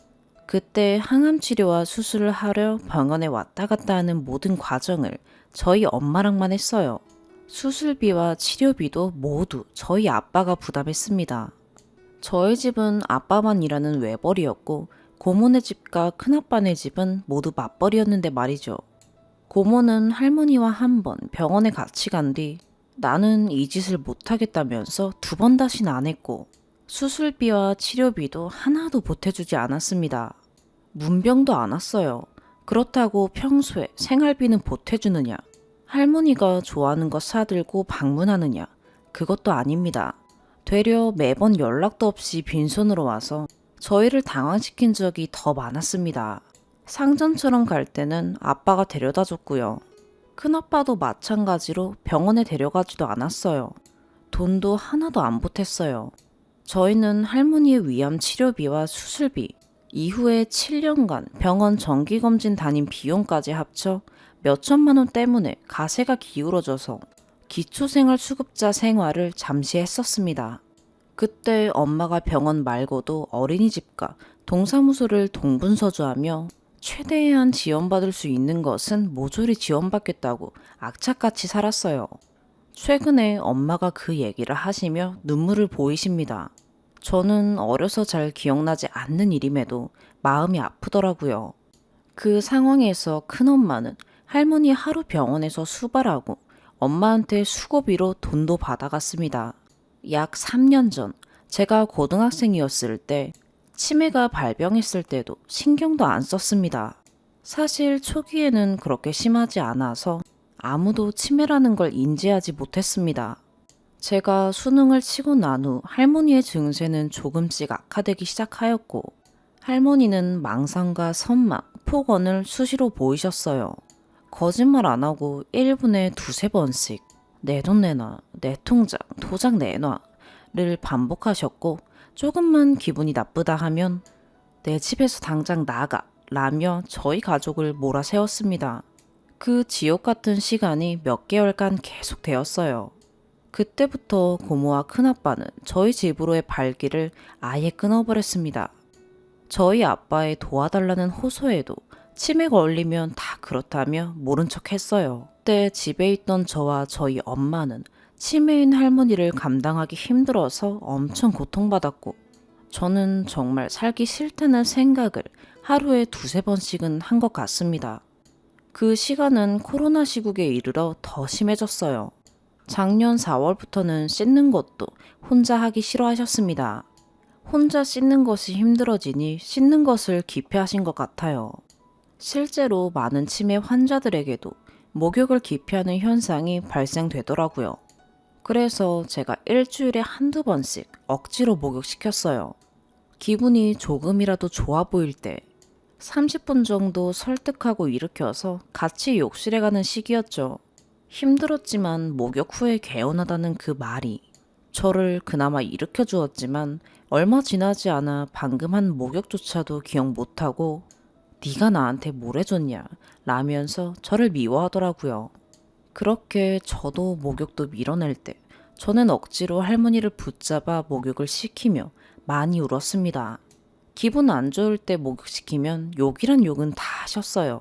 그때 항암 치료와 수술을 하려 병원에 왔다 갔다 하는 모든 과정을 저희 엄마랑만 했어요. 수술비와 치료비도 모두 저희 아빠가 부담했습니다. 저희 집은 아빠만 일하는 외벌이였고 고모네 집과 큰아빠네 집은 모두 맞벌이였는데 말이죠. 고모는 할머니와 한 번 병원에 같이 간 뒤 나는 이 짓을 못하겠다면서 2번 다시는 안 했고 수술비와 치료비도 하나도 보태주지 않았습니다. 문병도 안 왔어요. 그렇다고 평소에 생활비는 보태주느냐? 할머니가 좋아하는 거 사들고 방문하느냐? 그것도 아닙니다. 되려 매번 연락도 없이 빈손으로 와서 저희를 당황시킨 적이 더 많았습니다. 상전처럼 갈 때는 아빠가 데려다 줬고요. 큰아빠도 마찬가지로 병원에 데려가지도 않았어요. 돈도 하나도 안 보탰어요. 저희는 할머니의 위암 치료비와 수술비, 이후에 7년간 병원 정기검진 다닌 비용까지 합쳐 몇천만 원 때문에 가세가 기울어져서 기초생활수급자 생활을 잠시 했었습니다. 그때 엄마가 병원 말고도 어린이집과 동사무소를 동분서주하며 최대한 지원받을 수 있는 것은 모조리 지원받겠다고 악착같이 살았어요. 최근에 엄마가 그 얘기를 하시며 눈물을 보이십니다. 저는 어려서 잘 기억나지 않는 일임에도 마음이 아프더라고요. 그 상황에서 큰엄마는 할머니 하루 병원에서 수발하고 엄마한테 수고비로 돈도 받아갔습니다. 약 3년 전 제가 고등학생이었을 때 치매가 발병했을 때도 신경도 안 썼습니다. 사실 초기에는 그렇게 심하지 않아서 아무도 치매라는 걸 인지하지 못했습니다. 제가 수능을 치고 난 후 할머니의 증세는 조금씩 악화되기 시작하였고 할머니는 망상과 선망, 폭언을 수시로 보이셨어요. 거짓말 안 하고 1분에 두세 번씩 내 돈 내놔, 내 통장, 도장 내놔를 반복하셨고 조금만 기분이 나쁘다 하면 내 집에서 당장 나가 라며 저희 가족을 몰아세웠습니다. 그 지옥 같은 시간이 몇 개월간 계속 되었어요. 그때부터 고모와 큰아빠는 저희 집으로의 발길을 아예 끊어버렸습니다. 저희 아빠의 도와달라는 호소에도 치매 걸리면 다 그렇다며 모른 척 했어요. 그때 집에 있던 저와 저희 엄마는 치매인 할머니를 감당하기 힘들어서 엄청 고통받았고 저는 정말 살기 싫다는 생각을 하루에 두세 번씩은 한 것 같습니다. 그 시간은 코로나 시국에 이르러 더 심해졌어요. 작년 4월부터는 씻는 것도 혼자 하기 싫어하셨습니다. 혼자 씻는 것이 힘들어지니 씻는 것을 기피하신 것 같아요. 실제로 많은 치매 환자들에게도 목욕을 기피하는 현상이 발생되더라고요. 그래서 제가 일주일에 한두 번씩 억지로 목욕시켰어요. 기분이 조금이라도 좋아 보일 때 30분 정도 설득하고 일으켜서 같이 욕실에 가는 시기였죠. 힘들었지만 목욕 후에 개운하다는 그 말이 저를 그나마 일으켜 주었지만 얼마 지나지 않아 방금 한 목욕조차도 기억 못하고 네가 나한테 뭘 해줬냐 라면서 저를 미워하더라고요. 그렇게 저도 목욕도 밀어낼 때 저는 억지로 할머니를 붙잡아 목욕을 시키며 많이 울었습니다. 기분 안 좋을 때 목욕시키면 욕이란 욕은 다 하셨어요.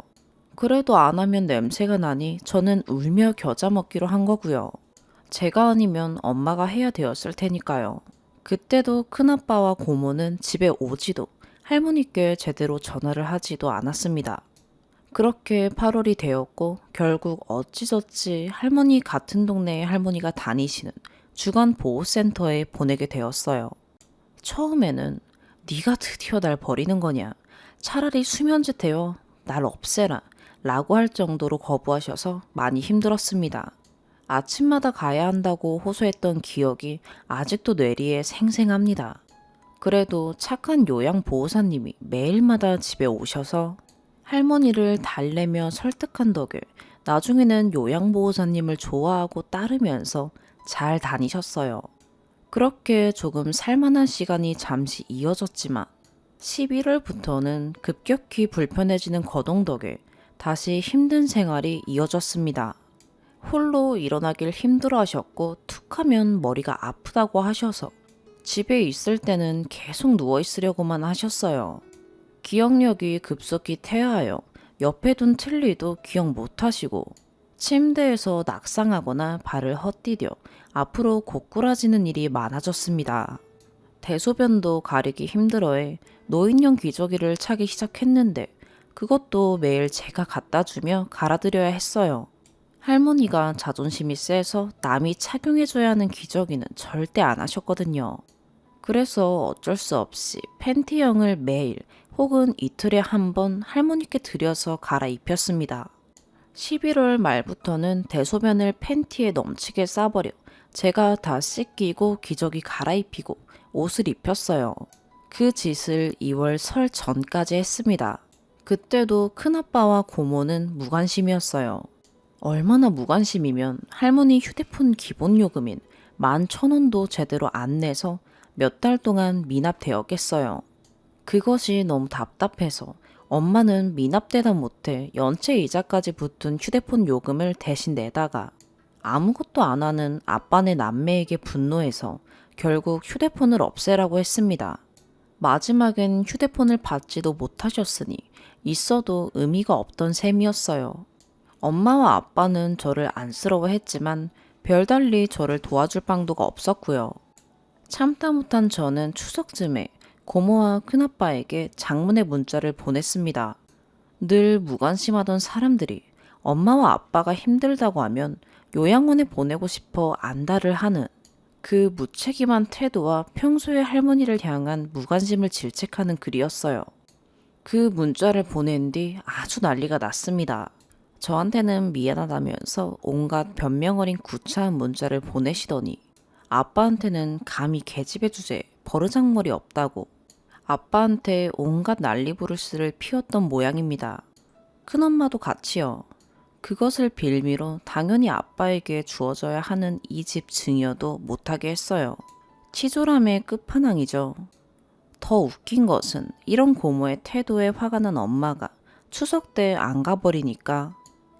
그래도 안 하면 냄새가 나니 저는 울며 겨자 먹기로 한 거고요. 제가 아니면 엄마가 해야 되었을 테니까요. 그때도 큰아빠와 고모는 집에 오지도 할머니께 제대로 전화를 하지도 않았습니다. 그렇게 8월이 되었고 결국 어찌저찌 할머니 같은 동네에 할머니가 다니시는 주간보호센터에 보내게 되었어요. 처음에는 네가 드디어 날 버리는 거냐? 차라리 수면제 태워 날 없애라 라고 할 정도로 거부하셔서 많이 힘들었습니다. 아침마다 가야 한다고 호소했던 기억이 아직도 뇌리에 생생합니다. 그래도 착한 요양보호사님이 매일마다 집에 오셔서 할머니를 달래며 설득한 덕에 나중에는 요양보호사님을 좋아하고 따르면서 잘 다니셨어요. 그렇게 조금 살만한 시간이 잠시 이어졌지만 11월부터는 급격히 불편해지는 거동 덕에 다시 힘든 생활이 이어졌습니다. 홀로 일어나길 힘들어 하셨고 툭하면 머리가 아프다고 하셔서 집에 있을 때는 계속 누워 있으려고만 하셨어요. 기억력이 급속히 퇴화하여 옆에 둔 틀니도 기억 못 하시고 침대에서 낙상하거나 발을 헛디뎌 앞으로 고꾸라지는 일이 많아졌습니다. 대소변도 가리기 힘들어해 노인용 기저귀를 차기 시작했는데 그것도 매일 제가 갖다 주며 갈아드려야 했어요. 할머니가 자존심이 세서 남이 착용해줘야 하는 기저귀는 절대 안 하셨거든요. 그래서 어쩔 수 없이 팬티형을 매일 혹은 이틀에 한 번 할머니께 드려서 갈아입혔습니다. 11월 말부터는 대소변을 팬티에 넘치게 싸버려 제가 다 씻기고 기저귀 갈아입히고 옷을 입혔어요. 그 짓을 2월 설 전까지 했습니다. 그때도 큰아빠와 고모는 무관심이었어요. 얼마나 무관심이면 할머니 휴대폰 기본 요금인 11,000원도 제대로 안 내서 몇 달 동안 미납되었겠어요. 그것이 너무 답답해서 엄마는 미납되다 못해 연체 이자까지 붙은 휴대폰 요금을 대신 내다가 아무것도 안 하는 아빠네 남매에게 분노해서 결국 휴대폰을 없애라고 했습니다. 마지막엔 휴대폰을 받지도 못하셨으니 있어도 의미가 없던 셈이었어요. 엄마와 아빠는 저를 안쓰러워했지만 별달리 저를 도와줄 방도가 없었고요. 참다 못한 저는 추석쯤에 고모와 큰아빠에게 장문의 문자를 보냈습니다. 늘 무관심하던 사람들이 엄마와 아빠가 힘들다고 하면 요양원에 보내고 싶어 안달을 하는 그 무책임한 태도와 평소의 할머니를 향한 무관심을 질책하는 글이었어요. 그 문자를 보낸 뒤 아주 난리가 났습니다. 저한테는 미안하다면서 온갖 변명 어린 구차한 문자를 보내시더니 아빠한테는 감히 계집애 주제에 버르장머리 없다고 아빠한테 온갖 난리부르스를 피웠던 모양입니다. 큰엄마도 같이요. 그것을 빌미로 당연히 아빠에게 주어져야 하는 이 집 증여도 못하게 했어요. 치졸함의 끝판왕이죠. 더 웃긴 것은 이런 고모의 태도에 화가 난 엄마가 추석 때 안 가버리니까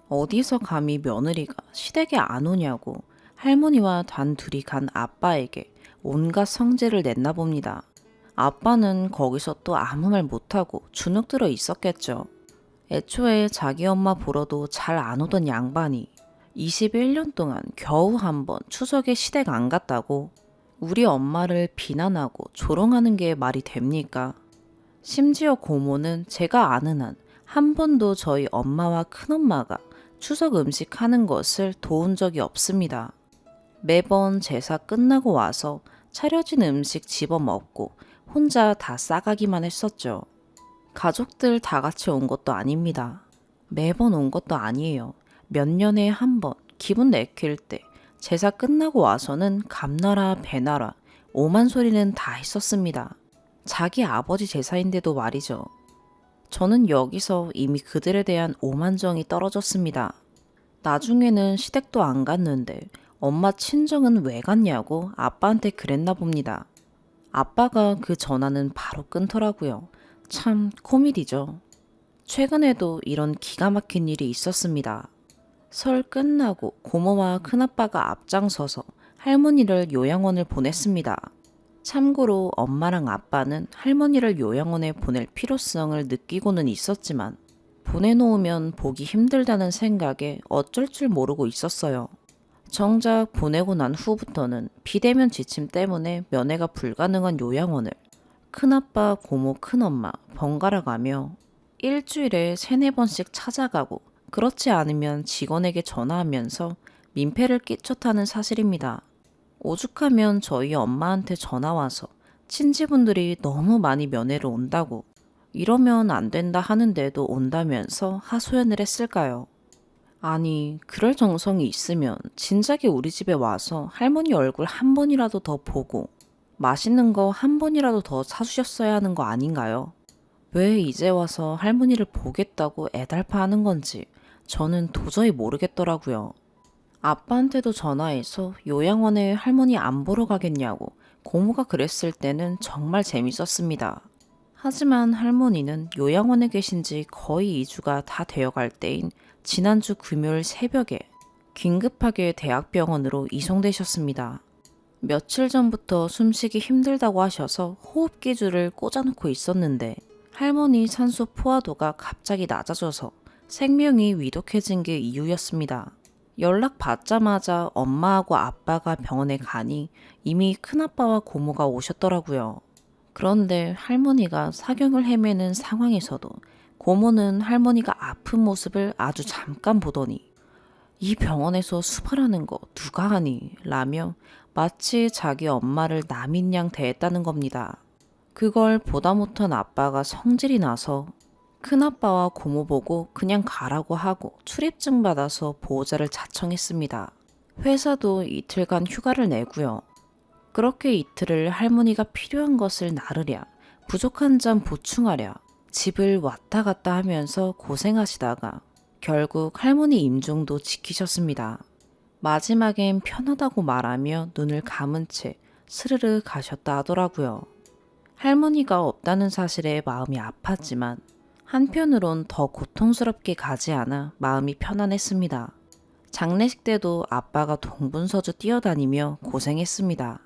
어디서 감히 며느리가 시댁에 안 오냐고 할머니와 단 둘이 간 아빠에게 온갖 성질을 냈나 봅니다. 아빠는 거기서 또 아무 말 못하고 주눅 들어 있었겠죠. 애초에 자기 엄마 보러도 잘 안 오던 양반이 21년 동안 겨우 한 번 추석에 시댁 안 갔다고 우리 엄마를 비난하고 조롱하는 게 말이 됩니까? 심지어 고모는 제가 아는 한 한 번도 저희 엄마와 큰엄마가 추석 음식 하는 것을 도운 적이 없습니다. 매번 제사 끝나고 와서 차려진 음식 집어 먹고 혼자 다 싸가기만 했었죠. 가족들 다 같이 온 것도 아닙니다. 매번 온 것도 아니에요. 몇 년에 한 번 기분 내킬 때 제사 끝나고 와서는 감나라 배나라 오만 소리는 다 했었습니다. 자기 아버지 제사인데도 말이죠. 저는 여기서 이미 그들에 대한 오만정이 떨어졌습니다. 나중에는 시댁도 안 갔는데 엄마 친정은 왜 갔냐고 아빠한테 그랬나 봅니다. 아빠가 그 전화는 바로 끊더라고요. 참 코미디죠. 최근에도 이런 기가 막힌 일이 있었습니다. 설 끝나고 고모와 큰아빠가 앞장서서 할머니를 요양원을 보냈습니다. 참고로 엄마랑 아빠는 할머니를 요양원에 보낼 필요성을 느끼고는 있었지만 보내놓으면 보기 힘들다는 생각에 어쩔 줄 모르고 있었어요. 정작 보내고 난 후부터는 비대면 지침 때문에 면회가 불가능한 요양원을 큰아빠, 고모, 큰엄마 번갈아 가며 일주일에 3-4번씩 찾아가고 그렇지 않으면 직원에게 전화하면서 민폐를 끼쳤다는 사실입니다. 오죽하면 저희 엄마한테 전화와서 친지분들이 너무 많이 면회를 온다고 이러면 안 된다 하는데도 온다면서 하소연을 했을까요? 아니, 그럴 정성이 있으면 진작에 우리 집에 와서 할머니 얼굴 한 번이라도 더 보고 맛있는 거 한 번이라도 더 사주셨어야 하는 거 아닌가요? 왜 이제 와서 할머니를 보겠다고 애달파하는 건지 저는 도저히 모르겠더라고요. 아빠한테도 전화해서 요양원에 할머니 안 보러 가겠냐고 고모가 그랬을 때는 정말 재밌었습니다. 하지만 할머니는 요양원에 계신 지 거의 2주가 다 되어갈 때인 지난주 금요일 새벽에 긴급하게 대학병원으로 이송되셨습니다. 며칠 전부터 숨쉬기 힘들다고 하셔서 호흡기줄을 꽂아놓고 있었는데 할머니 산소 포화도가 갑자기 낮아져서 생명이 위독해진 게 이유였습니다. 연락 받자마자 엄마하고 아빠가 병원에 가니 이미 큰아빠와 고모가 오셨더라고요. 그런데 할머니가 사경을 헤매는 상황에서도 고모는 할머니가 아픈 모습을 아주 잠깐 보더니 이 병원에서 수발하는 거 누가 하니? 라며 마치 자기 엄마를 남인 양 대했다는 겁니다. 그걸 보다 못한 아빠가 성질이 나서 큰아빠와 고모 보고 그냥 가라고 하고 출입증 받아서 보호자를 자청했습니다. 회사도 이틀간 휴가를 내고요. 그렇게 이틀을 할머니가 필요한 것을 나르랴, 부족한 점 보충하랴, 집을 왔다 갔다 하면서 고생하시다가 결국 할머니 임종도 지키셨습니다. 마지막엔 편하다고 말하며 눈을 감은 채 스르르 가셨다 하더라고요. 할머니가 없다는 사실에 마음이 아팠지만 한편으론 더 고통스럽게 가지 않아 마음이 편안했습니다. 장례식 때도 아빠가 동분서주 뛰어다니며 고생했습니다.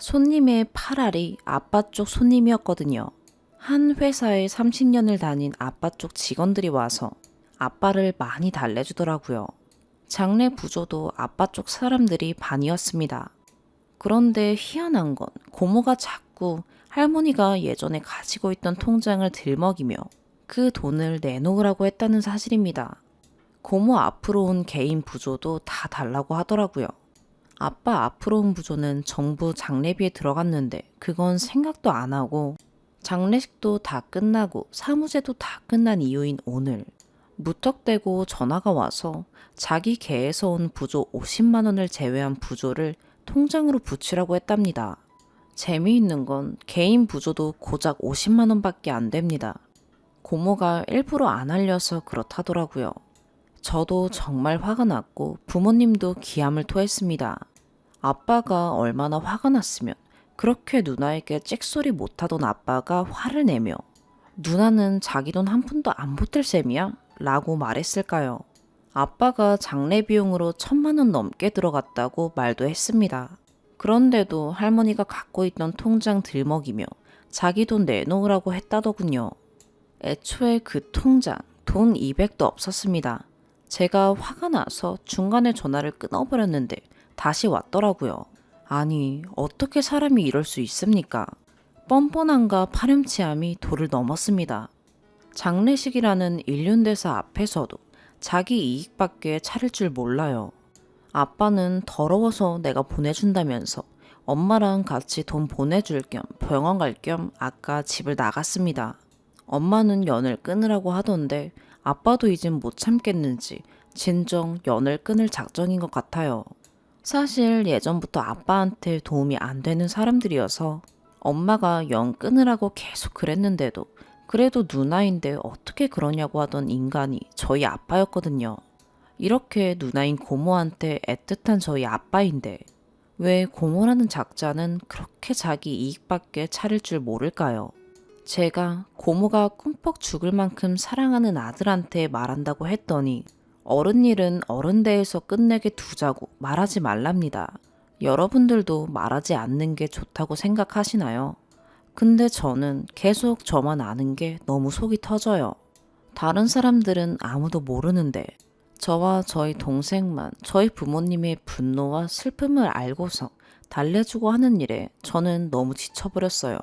손님의 8알이 아빠 쪽 손님이었거든요. 한 회사에 30년을 다닌 아빠 쪽 직원들이 와서 아빠를 많이 달래주더라고요. 장례 부조도 아빠 쪽 사람들이 반이었습니다. 그런데 희한한 건 고모가 자꾸 할머니가 예전에 가지고 있던 통장을 들먹이며 그 돈을 내놓으라고 했다는 사실입니다. 고모 앞으로 온 개인 부조도 다 달라고 하더라고요. 아빠 앞으로 온 부조는 정부 장례비에 들어갔는데 그건 생각도 안 하고 장례식도 다 끝나고 사무제도 다 끝난 이후인 오늘 무턱대고 전화가 와서 자기 계에서 온 부조 50만 원을 제외한 부조를 통장으로 붙이라고 했답니다. 재미있는 건 개인 부조도 고작 50만 원밖에 안 됩니다. 고모가 일부러 안 알려서 그렇다더라고요. 저도 정말 화가 났고 부모님도 기함을 토했습니다. 아빠가 얼마나 화가 났으면 그렇게 누나에게 찍소리 못하던 아빠가 화를 내며 누나는 자기 돈 한 푼도 안 보탤 셈이야? 라고 말했을까요? 아빠가 장례 비용으로 1,000만 원 넘게 들어갔다고 말도 했습니다. 그런데도 할머니가 갖고 있던 통장 들먹이며 자기 돈 내놓으라고 했다더군요. 애초에 그 통장 돈 200도 없었습니다. 제가 화가 나서 중간에 전화를 끊어버렸는데 다시 왔더라고요. 아니, 어떻게 사람이 이럴 수 있습니까? 뻔뻔함과 파렴치함이 도를 넘었습니다. 장례식이라는 일륜대사 앞에서도 자기 이익밖에 차릴 줄 몰라요. 아빠는 더러워서 내가 보내준다면서 엄마랑 같이 돈 보내줄 겸 병원 갈 겸 아까 집을 나갔습니다. 엄마는 연을 끊으라고 하던데 아빠도 이젠 못 참겠는지 진정 연을 끊을 작정인 것 같아요. 사실 예전부터 아빠한테 도움이 안 되는 사람들이어서 엄마가 연 끊으라고 계속 그랬는데도 그래도 누나인데 어떻게 그러냐고 하던 인간이 저희 아빠였거든요. 이렇게 누나인 고모한테 애틋한 저희 아빠인데 왜 고모라는 작자는 그렇게 자기 이익밖에 차릴 줄 모를까요? 제가 고모가 꿈뻑 죽을 만큼 사랑하는 아들한테 말한다고 했더니 어른 일은 어른대에서 끝내게 두자고 말하지 말랍니다. 여러분들도 말하지 않는 게 좋다고 생각하시나요? 근데 저는 계속 저만 아는 게 너무 속이 터져요. 다른 사람들은 아무도 모르는데 저와 저희 동생만 저희 부모님의 분노와 슬픔을 알고서 달래주고 하는 일에 저는 너무 지쳐버렸어요.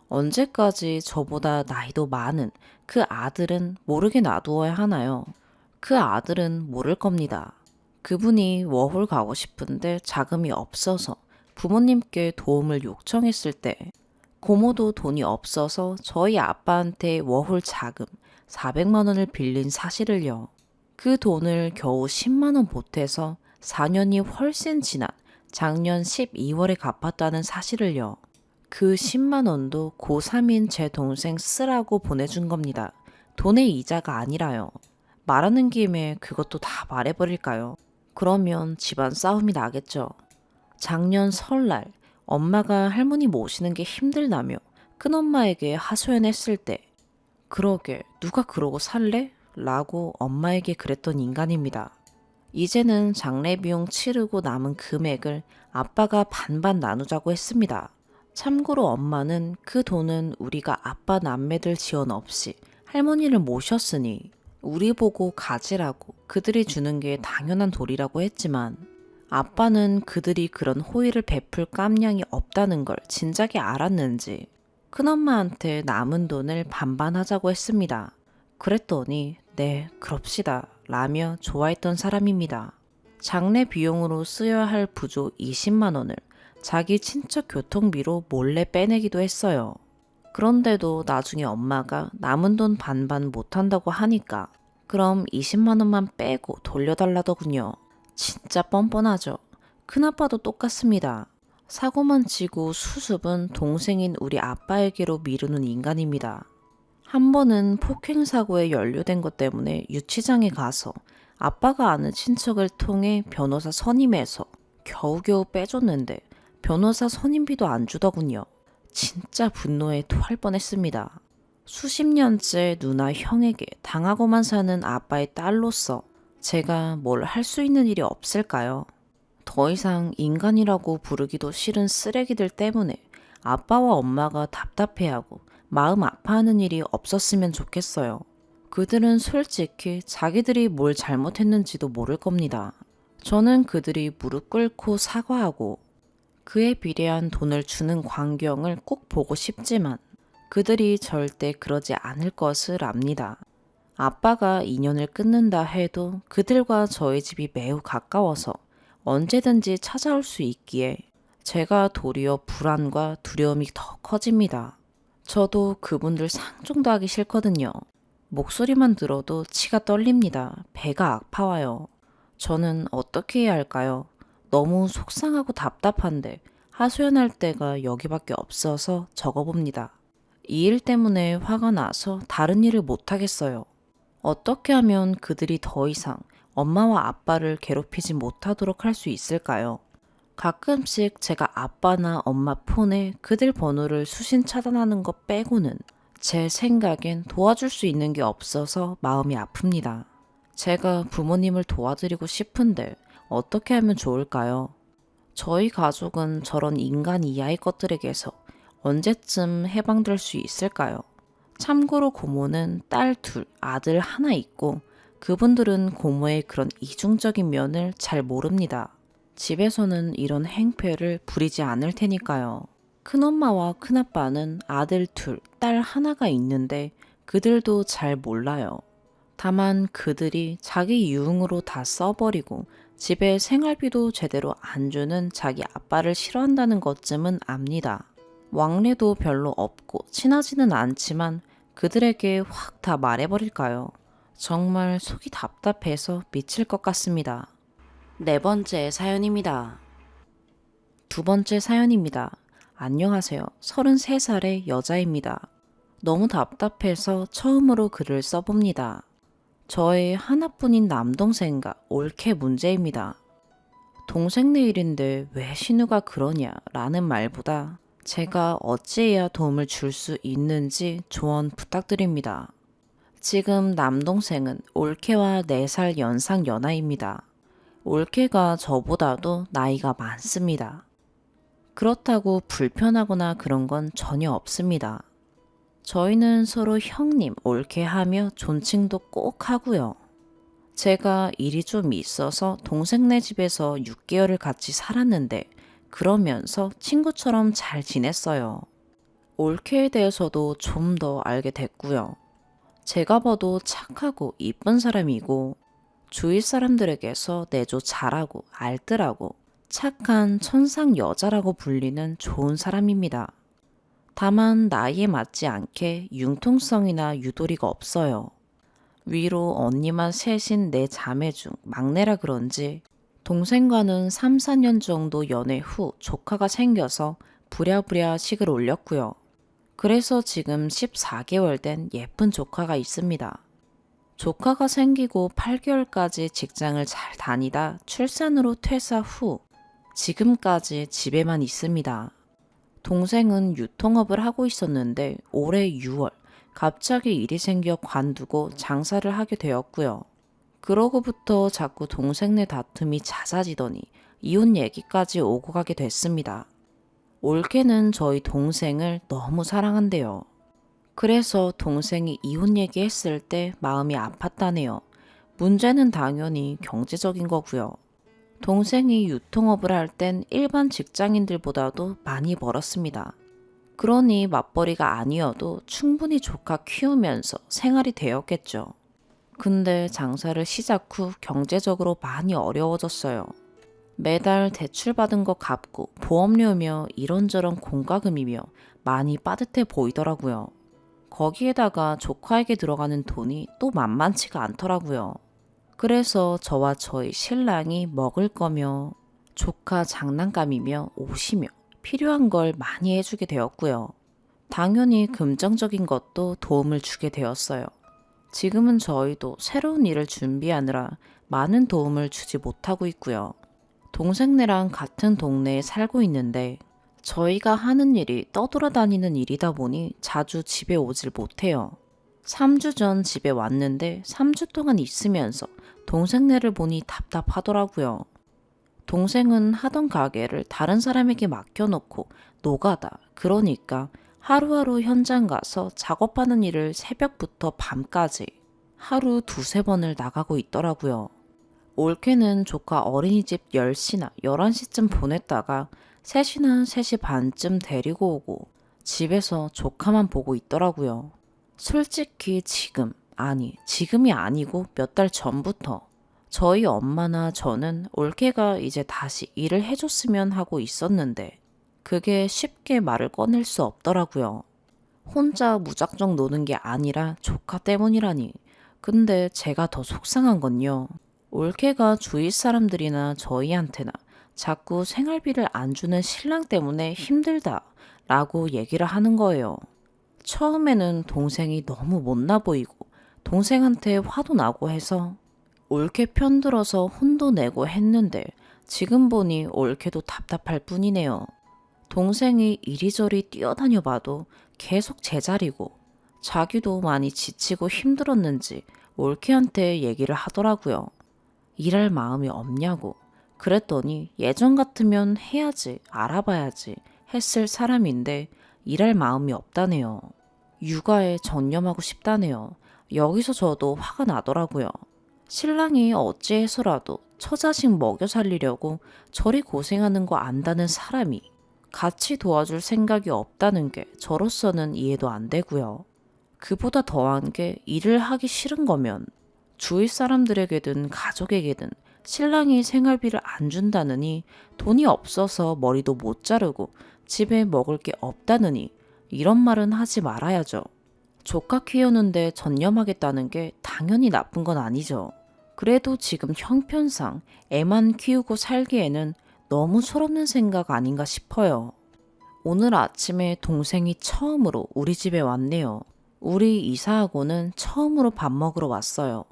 언제까지 저보다 나이도 많은 그 아들은 모르게 놔두어야 하나요? 그 아들은 모를 겁니다. 그분이 워홀 가고 싶은데 자금이 없어서 부모님께 도움을 요청했을 때 고모도 돈이 없어서 저희 아빠한테 워홀 자금 400만 원을 빌린 사실을요. 그 돈을 겨우 10만 원 보태서 4년이 훨씬 지난 작년 12월에 갚았다는 사실을요. 그 10만 원도 고3인 제 동생 쓰라고 보내준 겁니다. 돈의 이자가 아니라요. 말하는 김에 그것도 다 말해버릴까요? 그러면 집안 싸움이 나겠죠. 작년 설날 엄마가 할머니 모시는 게 힘들다며 큰엄마에게 하소연했을 때 그러게 누가 그러고 살래? 라고 엄마에게 그랬던 인간입니다. 이제는 장례 비용 치르고 남은 금액을 아빠가 반반 나누자고 했습니다. 참고로 엄마는 그 돈은 우리가 아빠 남매들 지원 없이 할머니를 모셨으니 우리 보고 가지라고 그들이 주는 게 당연한 도리라고 했지만 아빠는 그들이 그런 호의를 베풀 깜냥이 없다는 걸 진작에 알았는지 큰엄마한테 남은 돈을 반반하자고 했습니다. 그랬더니 네, 그럽시다 라며 좋아했던 사람입니다. 장례 비용으로 쓰여야 할 부조 20만 원을 자기 친척 교통비로 몰래 빼내기도 했어요. 그런데도 나중에 엄마가 남은 돈 반반 못한다고 하니까 그럼 20만 원만 빼고 돌려달라더군요. 진짜 뻔뻔하죠. 큰아빠도 똑같습니다. 사고만 치고 수습은 동생인 우리 아빠에게로 미루는 인간입니다. 한 번은 폭행사고에 연루된 것 때문에 유치장에 가서 아빠가 아는 친척을 통해 변호사 선임해서 겨우겨우 빼줬는데 변호사 선임비도 안 주더군요. 진짜 분노에 토할 뻔했습니다. 수십 년째 누나 형에게 당하고만 사는 아빠의 딸로서 제가 뭘 할 수 있는 일이 없을까요? 더 이상 인간이라고 부르기도 싫은 쓰레기들 때문에 아빠와 엄마가 답답해하고 마음 아파하는 일이 없었으면 좋겠어요. 그들은 솔직히 자기들이 뭘 잘못했는지도 모를 겁니다. 저는 그들이 무릎 꿇고 사과하고 그에 비례한 돈을 주는 광경을 꼭 보고 싶지만 그들이 절대 그러지 않을 것을 압니다. 아빠가 인연을 끊는다 해도 그들과 저희 집이 매우 가까워서 언제든지 찾아올 수 있기에 제가 도리어 불안과 두려움이 더 커집니다. 저도 그분들 상종도 하기 싫거든요. 목소리만 들어도 치가 떨립니다. 배가 아파와요. 저는 어떻게 해야 할까요? 너무 속상하고 답답한데 하소연할 데가 여기밖에 없어서 적어봅니다. 이 일 때문에 화가 나서 다른 일을 못하겠어요. 어떻게 하면 그들이 더 이상 엄마와 아빠를 괴롭히지 못하도록 할 수 있을까요? 가끔씩 제가 아빠나 엄마 폰에 그들 번호를 수신 차단하는 것 빼고는 제 생각엔 도와줄 수 있는 게 없어서 마음이 아픕니다. 제가 부모님을 도와드리고 싶은데 어떻게 하면 좋을까요? 저희 가족은 저런 인간 이하의 것들에게서 언제쯤 해방될 수 있을까요? 참고로 고모는 딸 둘, 아들 하나 있고 그분들은 고모의 그런 이중적인 면을 잘 모릅니다. 집에서는 이런 행패를 부리지 않을 테니까요. 큰엄마와 큰아빠는 아들 둘, 딸 하나가 있는데 그들도 잘 몰라요. 다만 그들이 자기 유흥으로 다 써버리고 집에 생활비도 제대로 안 주는 자기 아빠를 싫어한다는 것쯤은 압니다. 왕래도 별로 없고 친하지는 않지만 그들에게 확 다 말해버릴까요? 정말 속이 답답해서 미칠 것 같습니다. 네 번째 사연입니다. 두 번째 사연입니다. 안녕하세요. 33살의 여자입니다. 너무 답답해서 처음으로 글을 써봅니다. 저의 하나뿐인 남동생과 올케 문제입니다. 동생네 일인데 왜 신우가 그러냐 라는 말보다 제가 어찌해야 도움을 줄 수 있는지 조언 부탁드립니다. 지금 남동생은 올케와 4살 연상 연하입니다. 올케가 저보다도 나이가 많습니다. 그렇다고 불편하거나 그런 건 전혀 없습니다. 저희는 서로 형님, 올케 하며 존칭도 꼭 하고요. 제가 일이 좀 있어서 동생네 집에서 6개월을 같이 살았는데 그러면서 친구처럼 잘 지냈어요. 올케에 대해서도 좀 더 알게 됐고요. 제가 봐도 착하고 이쁜 사람이고 주위 사람들에게서 내조 잘하고 알뜰하고 착한 천상 여자라고 불리는 좋은 사람입니다. 다만 나이에 맞지 않게 융통성이나 유도리가 없어요. 위로 언니만 셋인 내 자매 중 막내라 그런지 동생과는 3, 4년 정도 연애 후 조카가 생겨서 부랴부랴 식을 올렸고요. 그래서 지금 14개월 된 예쁜 조카가 있습니다. 조카가 생기고 8개월까지 직장을 잘 다니다 출산으로 퇴사 후 지금까지 집에만 있습니다. 동생은 유통업을 하고 있었는데 올해 6월 갑자기 일이 생겨 관두고 장사를 하게 되었고요. 그러고부터 자꾸 동생네 다툼이 잦아지더니 이혼 얘기까지 오고 가게 됐습니다. 올케는 저희 동생을 너무 사랑한대요. 그래서 동생이 이혼 얘기했을 때 마음이 아팠다네요. 문제는 당연히 경제적인 거고요. 동생이 유통업을 할 땐 일반 직장인들보다도 많이 벌었습니다. 그러니 맞벌이가 아니어도 충분히 조카 키우면서 생활이 되었겠죠. 근데 장사를 시작 후 경제적으로 많이 어려워졌어요. 매달 대출받은 거 갚고 보험료며 이런저런 공과금이며 많이 빠듯해 보이더라고요. 거기에다가 조카에게 들어가는 돈이 또 만만치가 않더라고요. 그래서 저와 저희 신랑이 먹을 거며 조카 장난감이며 옷이며 필요한 걸 많이 해주게 되었고요. 당연히 금전적인 것도 도움을 주게 되었어요. 지금은 저희도 새로운 일을 준비하느라 많은 도움을 주지 못하고 있고요. 동생네랑 같은 동네에 살고 있는데 저희가 하는 일이 떠돌아다니는 일이다 보니 자주 집에 오질 못해요. 3주 전 집에 왔는데 3주 동안 있으면서 동생네를 보니 답답하더라고요. 동생은 하던 가게를 다른 사람에게 맡겨놓고 노가다, 그러니까 하루하루 현장 가서 작업하는 일을 새벽부터 밤까지 하루 두세 번을 나가고 있더라고요. 올케는 조카 어린이집 10시나 11시쯤 보냈다가 3시나 3시 반쯤 데리고 오고 집에서 조카만 보고 있더라고요. 솔직히 지금이 아니고 몇 달 전부터 저희 엄마나 저는 올케가 이제 다시 일을 해줬으면 하고 있었는데 그게 쉽게 말을 꺼낼 수 없더라고요. 혼자 무작정 노는 게 아니라 조카 때문이라니. 근데 제가 더 속상한 건요. 올케가 주위 사람들이나 저희한테나 자꾸 생활비를 안 주는 신랑 때문에 힘들다 라고 얘기를 하는 거예요. 처음에는 동생이 너무 못나 보이고 동생한테 화도 나고 해서 올케 편들어서 혼도 내고 했는데 지금 보니 올케도 답답할 뿐이네요. 동생이 이리저리 뛰어다녀 봐도 계속 제자리고 자기도 많이 지치고 힘들었는지 올케한테 얘기를 하더라고요. 일할 마음이 없냐고. 그랬더니 예전 같으면 해야지, 알아봐야지 했을 사람인데 일할 마음이 없다네요. 육아에 전념하고 싶다네요. 여기서 저도 화가 나더라고요. 신랑이 어찌해서라도 처자식 먹여 살리려고 저리 고생하는 거 안다는 사람이 같이 도와줄 생각이 없다는 게 저로서는 이해도 안 되고요. 그보다 더한 게 일을 하기 싫은 거면 주위 사람들에게든 가족에게든 신랑이 생활비를 안 준다느니 돈이 없어서 머리도 못 자르고 집에 먹을 게 없다느니 이런 말은 하지 말아야죠. 조카 키우는데 전념하겠다는 게 당연히 나쁜 건 아니죠. 그래도 지금 형편상 애만 키우고 살기에는 너무 철없는 생각 아닌가 싶어요. 오늘 아침에 동생이 처음으로 우리 집에 왔네요. 우리 이사하고는 처음으로 밥 먹으러 왔어요.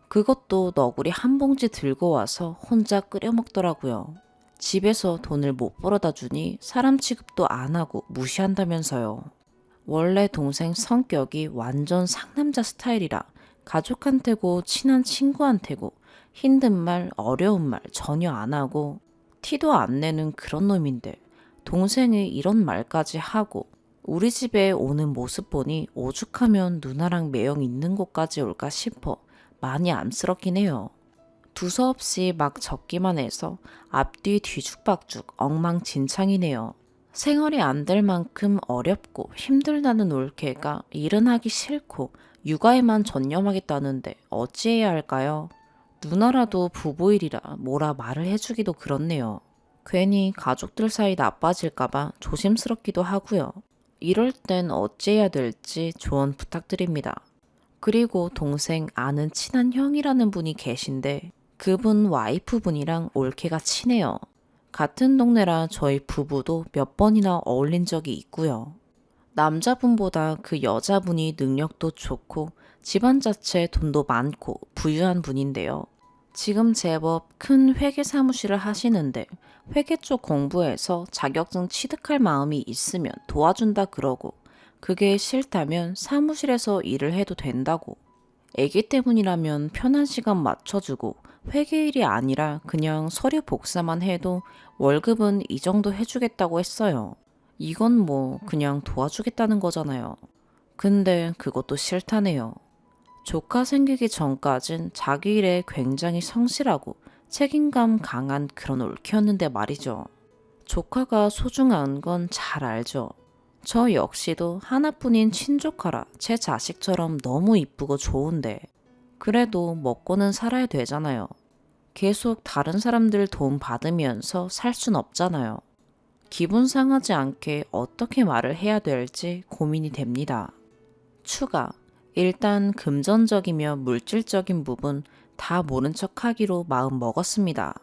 그것도 너구리 한 봉지 들고 와서 혼자 끓여 먹더라고요. 집에서 돈을 못 벌어다 주니 사람 취급도 안 하고 무시한다면서요. 원래 동생 성격이 완전 상남자 스타일이라 가족한테고 친한 친구한테고 힘든 말, 어려운 말 전혀 안 하고 티도 안 내는 그런 놈인데 동생이 이런 말까지 하고 우리 집에 오는 모습 보니 오죽하면 누나랑 매형 있는 곳까지 올까 싶어 많이 암스럽긴 해요. 두서없이 막 적기만 해서 앞뒤 뒤죽박죽 엉망진창이네요. 생활이 안 될 만큼 어렵고 힘들다는 올케가 일은 하기 싫고 육아에만 전념하겠다는데 어찌해야 할까요? 누나라도 부부일이라 뭐라 말을 해주기도 그렇네요. 괜히 가족들 사이 나빠질까봐 조심스럽기도 하고요. 이럴 땐 어찌해야 될지 조언 부탁드립니다. 그리고 동생 아는 친한 형이라는 분이 계신데 그분 와이프분이랑 올케가 친해요. 같은 동네라 저희 부부도 몇 번이나 어울린 적이 있고요. 남자분보다 그 여자분이 능력도 좋고 집안 자체 돈도 많고 부유한 분인데요. 지금 제법 큰 회계 사무실을 하시는데 회계 쪽 공부해서 자격증 취득할 마음이 있으면 도와준다 그러고 그게 싫다면 사무실에서 일을 해도 된다고. 애기 때문이라면 편한 시간 맞춰주고 회계일이 아니라 그냥 서류 복사만 해도 월급은 이 정도 해주겠다고 했어요. 이건 뭐 그냥 도와주겠다는 거잖아요. 근데 그것도 싫다네요. 조카 생기기 전까진 자기 일에 굉장히 성실하고 책임감 강한 그런 올케였는데 말이죠. 조카가 소중한 건 잘 알죠. 저 역시도 하나뿐인 친조카라 제 자식처럼 너무 이쁘고 좋은데 그래도 먹고는 살아야 되잖아요. 계속 다른 사람들 도움 받으면서 살 순 없잖아요. 기분 상하지 않게 어떻게 말을 해야 될지 고민이 됩니다. 추가. 일단 금전적이며 물질적인 부분 다 모른 척 하기로 마음 먹었습니다.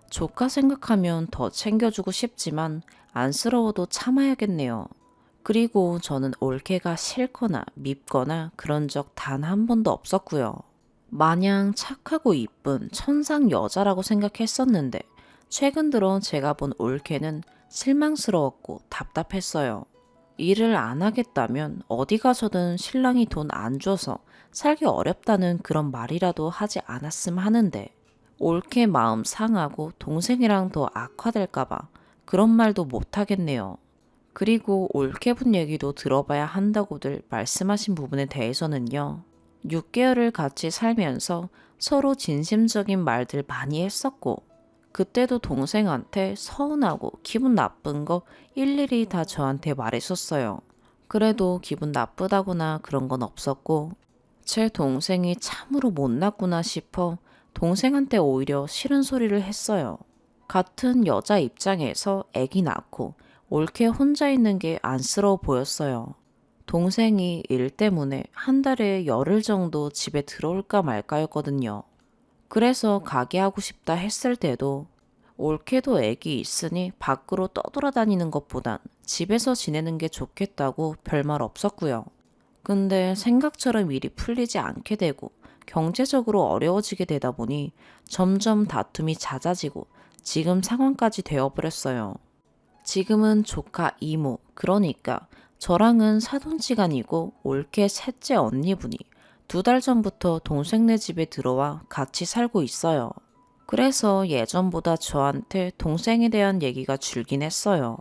조카 생각하면 더 챙겨주고 싶지만 안쓰러워도 참아야겠네요. 그리고 저는 올케가 싫거나 밉거나 그런 적 단 한 번도 없었고요. 마냥 착하고 이쁜 천상 여자라고 생각했었는데 최근 들어 제가 본 올케는 실망스러웠고 답답했어요. 일을 안 하겠다면 어디 가서든 신랑이 돈 안 줘서 살기 어렵다는 그런 말이라도 하지 않았음 하는데 올케 마음 상하고 동생이랑 더 악화될까봐 그런 말도 못하겠네요. 그리고 올케분 얘기도 들어봐야 한다고들 말씀하신 부분에 대해서는요. 6개월을 같이 살면서 서로 진심적인 말들 많이 했었고, 그때도 동생한테 서운하고 기분 나쁜 거 일일이 다 저한테 말했었어요. 그래도 기분 나쁘다거나 그런 건 없었고, 제 동생이 참으로 못났구나 싶어 동생한테 오히려 싫은 소리를 했어요. 같은 여자 입장에서 애기 낳고 올케 혼자 있는 게 안쓰러워 보였어요. 동생이 일 때문에 한 달에 열흘 정도 집에 들어올까 말까였거든요. 그래서 가게 하고 싶다 했을 때도 올케도 애기 있으니 밖으로 떠돌아다니는 것보단 집에서 지내는 게 좋겠다고 별말 없었고요. 근데 생각처럼 일이 풀리지 않게 되고 경제적으로 어려워지게 되다 보니 점점 다툼이 잦아지고 지금 상황까지 되어버렸어요. 지금은 조카 이모, 그러니까 저랑은 사돈지간이고 올케 셋째 언니분이 2달 전부터 동생네 집에 들어와 같이 살고 있어요. 그래서 예전보다 저한테 동생에 대한 얘기가 줄긴 했어요.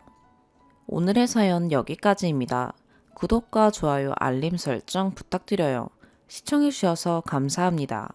오늘의 사연 여기까지입니다. 구독과 좋아요, 알림 설정 부탁드려요. 시청해주셔서 감사합니다.